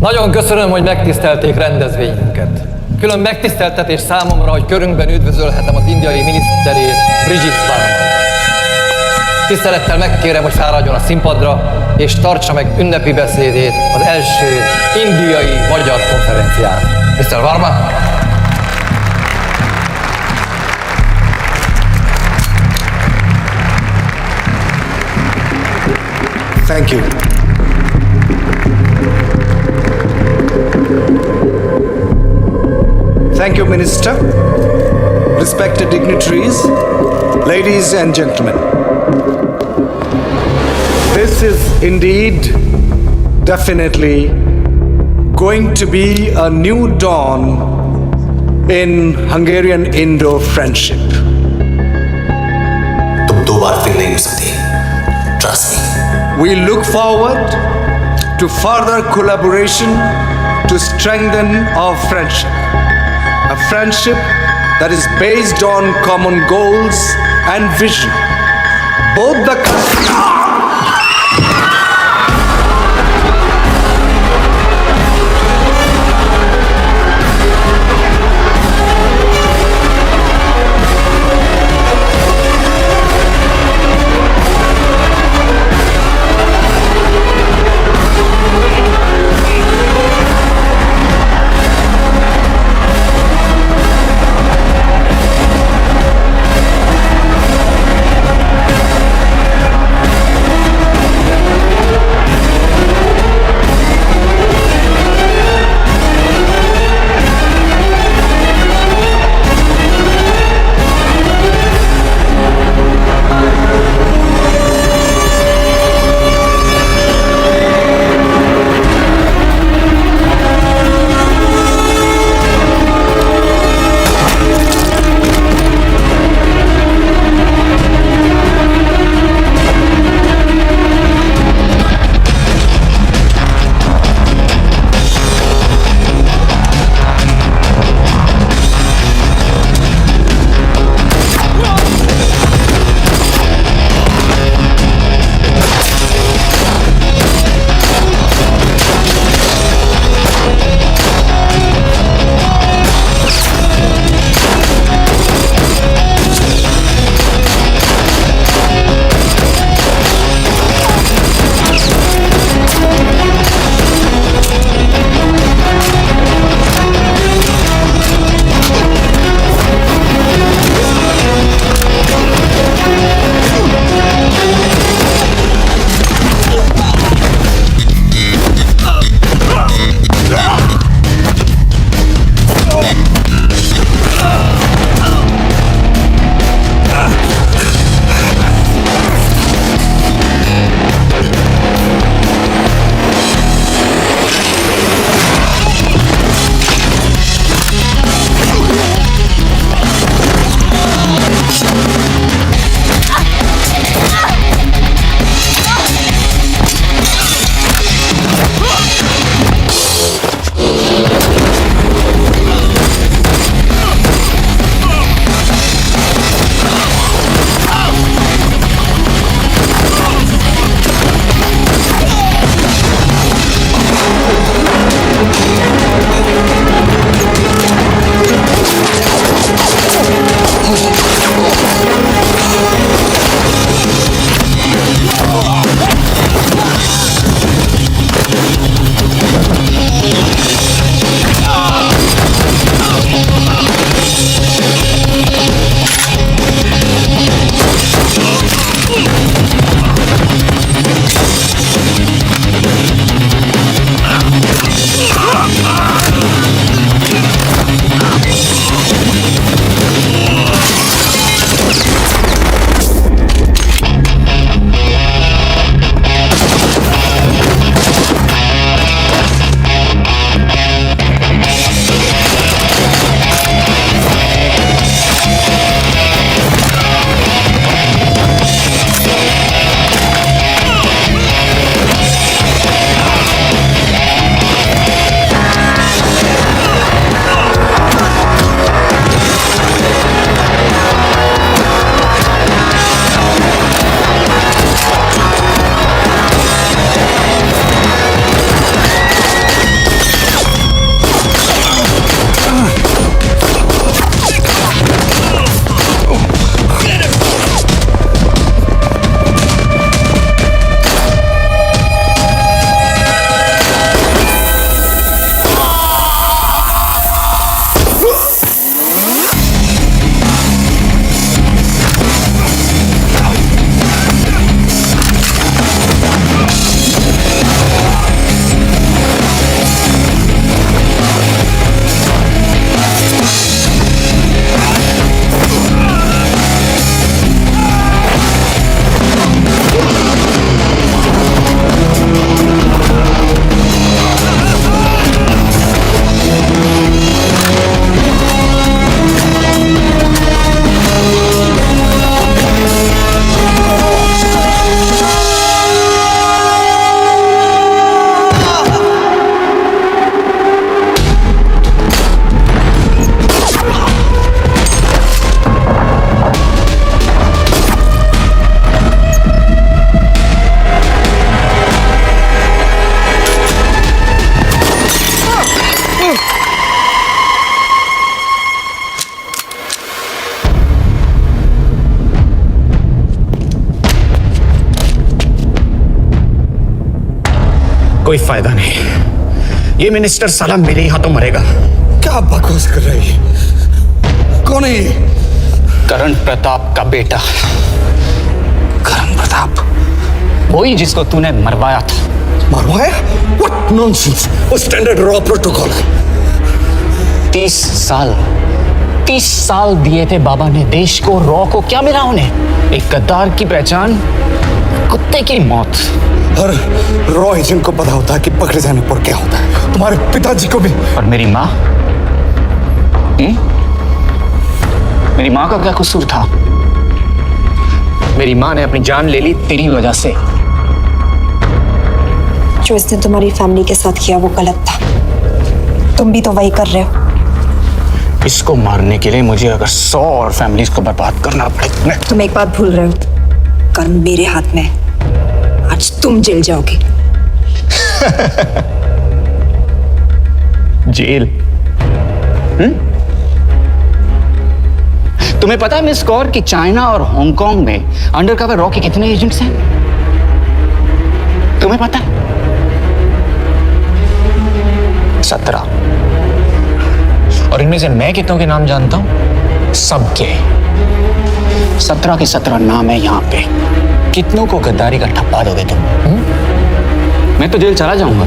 [SPEAKER 21] Nagyon köszönöm, hogy megtisztelték rendezvényünket. Külön megtiszteltetés számomra, hogy körünkben üdvözölhetem az indiai miniszterét, Brigitte Varma. Tisztelettel megkérem, hogy fáradjon a színpadra, és tartsa meg ünnepi beszédét az első indiai-magyar konferencián. Mr. Varma!
[SPEAKER 20] Thank you. Thank you, Minister. Respected dignitaries, ladies and gentlemen. This is indeed, definitely going to be a new dawn in Hungarian-Indo friendship.
[SPEAKER 15] तुम दो बार फिर नहीं हो सकती. Trust me.
[SPEAKER 20] We look forward to further collaboration to strengthen our friendship. A friendship that is based on common goals and vision. Both the countries.
[SPEAKER 3] कोई फायदा नहीं। ये मिनिस्टर साला मेरे ही हाथों मरेगा।
[SPEAKER 15] क्या बकवास कर रही है? कौन है ये?
[SPEAKER 3] करण प्रताप का बेटा।
[SPEAKER 15] करण प्रताप?
[SPEAKER 3] वही जिसको तूने मरवाया था।
[SPEAKER 15] मरवाया? What nonsense! वो स्टैंडर्ड रॉ प्रोटोकॉल है।
[SPEAKER 3] 30 साल दिए थे बाबा ने देश को। रॉ को क्या मिला उन्हें? एक गद्दार की पहचान, कुत्ते की मौत।
[SPEAKER 15] और रॉ एजेंट को पता होता है कि पकड़े जाने पर क्या होता है। तुम्हारे पिताजी को भी।
[SPEAKER 3] और मेरी माँ? मेरी माँ का क्या कसूर था? मेरी माँ ने अपनी जान ले ली तेरी वजह से।
[SPEAKER 11] जो इसने तुम्हारी फैमिली के साथ किया वो गलत था। तुम भी तो वही कर रहे हो।
[SPEAKER 3] इसको मारने के लिए मुझे अगर 100 और फैमिलीज को बर्बाद करना पड़े।
[SPEAKER 11] तुम एक बात भूल रहे हो, कर्म मेरे हाथ में है। आज तुम जेल जाओगे।
[SPEAKER 3] जेल? तुम्हें पता है मिस कौर कि चाइना और हांगकांग में अंडरकवर रॉ के कितने एजेंट्स हैं? तुम्हें पता है? 17। और इनमें से मैं कितनों के नाम जानता हूं? सबके। 17 के 17 नाम है यहां पे। कितनों को गद्दारी का ठप्पा दोगे तुम? मैं तो जेल चला जाऊंगा,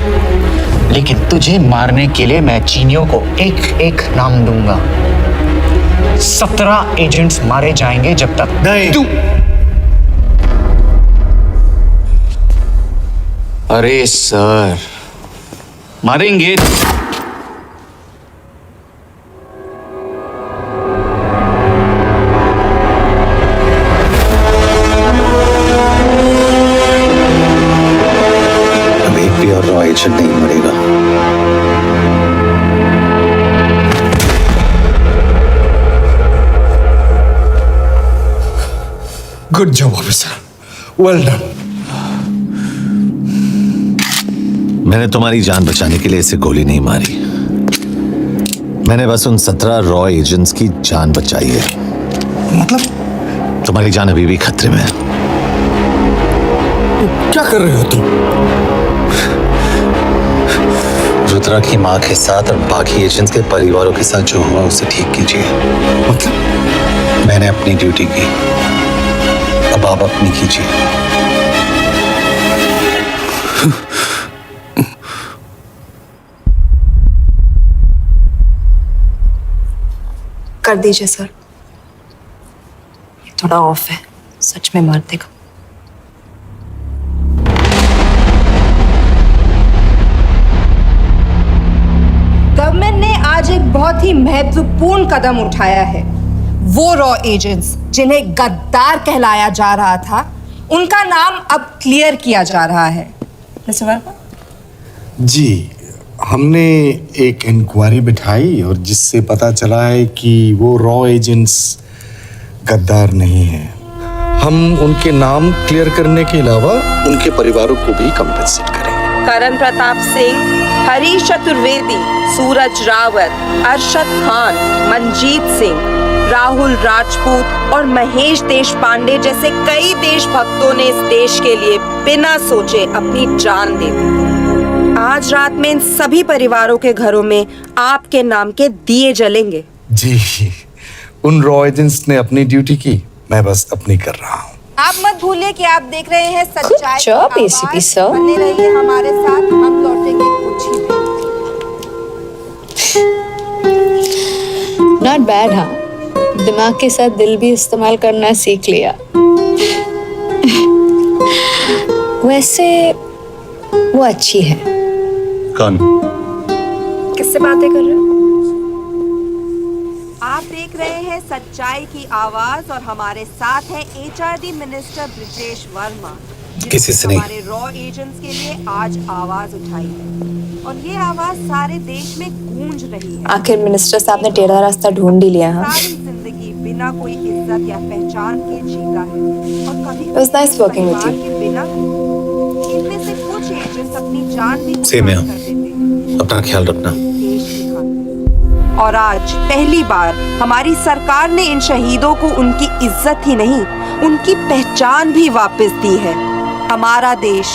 [SPEAKER 3] लेकिन तुझे मारने के लिए मैं चीनियों को एक एक नाम दूंगा। 17 एजेंट्स मारे जाएंगे जब तक
[SPEAKER 15] नहीं।
[SPEAKER 3] तू। अरे सर, मारेंगे।
[SPEAKER 5] अब एक भी और रॉ एजेंट नहीं मरेगा।
[SPEAKER 15] Good job officer, well done.
[SPEAKER 5] मैंने तुम्हारी जान बचाने के लिए इसे गोली नहीं मारी। मैंने बस उन 17 रॉ एजेंट्स की जान बचाई है।
[SPEAKER 15] मतलब?
[SPEAKER 5] तुम्हारी जान अभी भी खतरे में है।
[SPEAKER 15] क्या कर रहे हो तुम?
[SPEAKER 5] रुद्रा की माँ के साथ और बाकी एजेंट्स के परिवारों के साथ जो हुआ उसे ठीक कीजिए।
[SPEAKER 15] मतलब?
[SPEAKER 5] मैंने अपनी ड्यूटी की, अब आप अपनी कीजिए।
[SPEAKER 11] कर दीजिए सर, ये थोड़ा ऑफ है, सच में मार देगा।
[SPEAKER 4] गवर्नमेंट ने आज एक बहुत ही महत्वपूर्ण कदम उठाया है। वो रॉ एजेंट्स जिन्हें गद्दार कहलाया जा रहा था, उनका नाम अब क्लियर किया जा रहा है। मिस्टर वर्मा?
[SPEAKER 22] जी, हमने एक इंक्वायरी बिठाई और जिससे पता चला है कि वो रॉ एजेंट्स गद्दार नहीं हैं। हम उनके नाम क्लियर करने के अलावा उनके परिवारों को भी कंपेंसेट करेंगे।
[SPEAKER 4] करण प्रताप सिंह, हरीश चतुर्वेदी, सूरज रावत, अरशद खान, मंजीत सिंह, राहुल राजपूत और महेश देशपांडे जैसे कई देशभक्तों ने इस देश के लिए बिना सोचे अपनी जान दे दी। आज रात में इन सभी परिवारों के घरों में आपके नाम के दिए जलेंगे।
[SPEAKER 22] जी, उन रॉ एजेंट्स ने अपनी ड्यूटी की, मैं बस अपनी कर रहा हूँ।
[SPEAKER 4] आप मत भूलिए कि आप देख रहे हैं सच्चाई की
[SPEAKER 11] job,
[SPEAKER 4] आवाज।
[SPEAKER 11] ACP sir।
[SPEAKER 4] बने रहिए हमारे साथ, हम लौटेंगे कुछ ही देर।
[SPEAKER 8] Not bad. हाँ, दिमाग के साथ दिल भी इस्तेमाल करना सीख लिया। वैसे वो अच्छी है।
[SPEAKER 5] कौन?
[SPEAKER 11] किससे बातें कर रहे हो?
[SPEAKER 4] आप देख रहे हैं सच्चाई की आवाज और हमारे साथ है HRD मिनिस्टर ब्रिजेश वर्मा,
[SPEAKER 5] किसी से नहीं।
[SPEAKER 4] हमारे रॉ एजेंट्स के लिए आज आवाज उठाई है और ये आवाज सारे देश में गूंज रही है।
[SPEAKER 11] आखिर मिनिस्टर साहब ने टेढ़ा रास्ता ढूंढ ही लिया। हाँ,
[SPEAKER 4] सारी जिंदगी बिना कोई इज्जत या पहचान के जीता है और कभी
[SPEAKER 11] It was nice working with you।
[SPEAKER 4] के बिना इनमें से कुछ एजेंट्स अपनी जान भी
[SPEAKER 5] सेम है।
[SPEAKER 4] कुर्बान कर देते हैं
[SPEAKER 5] अपना ख्याल रखना।
[SPEAKER 4] देश की खातिर। और आज पहली बार हमारी सरकार ने इन शहीदों को उनकी इज्जत ही नहीं, उनकी पहचान भी वापस दी है। हमारा देश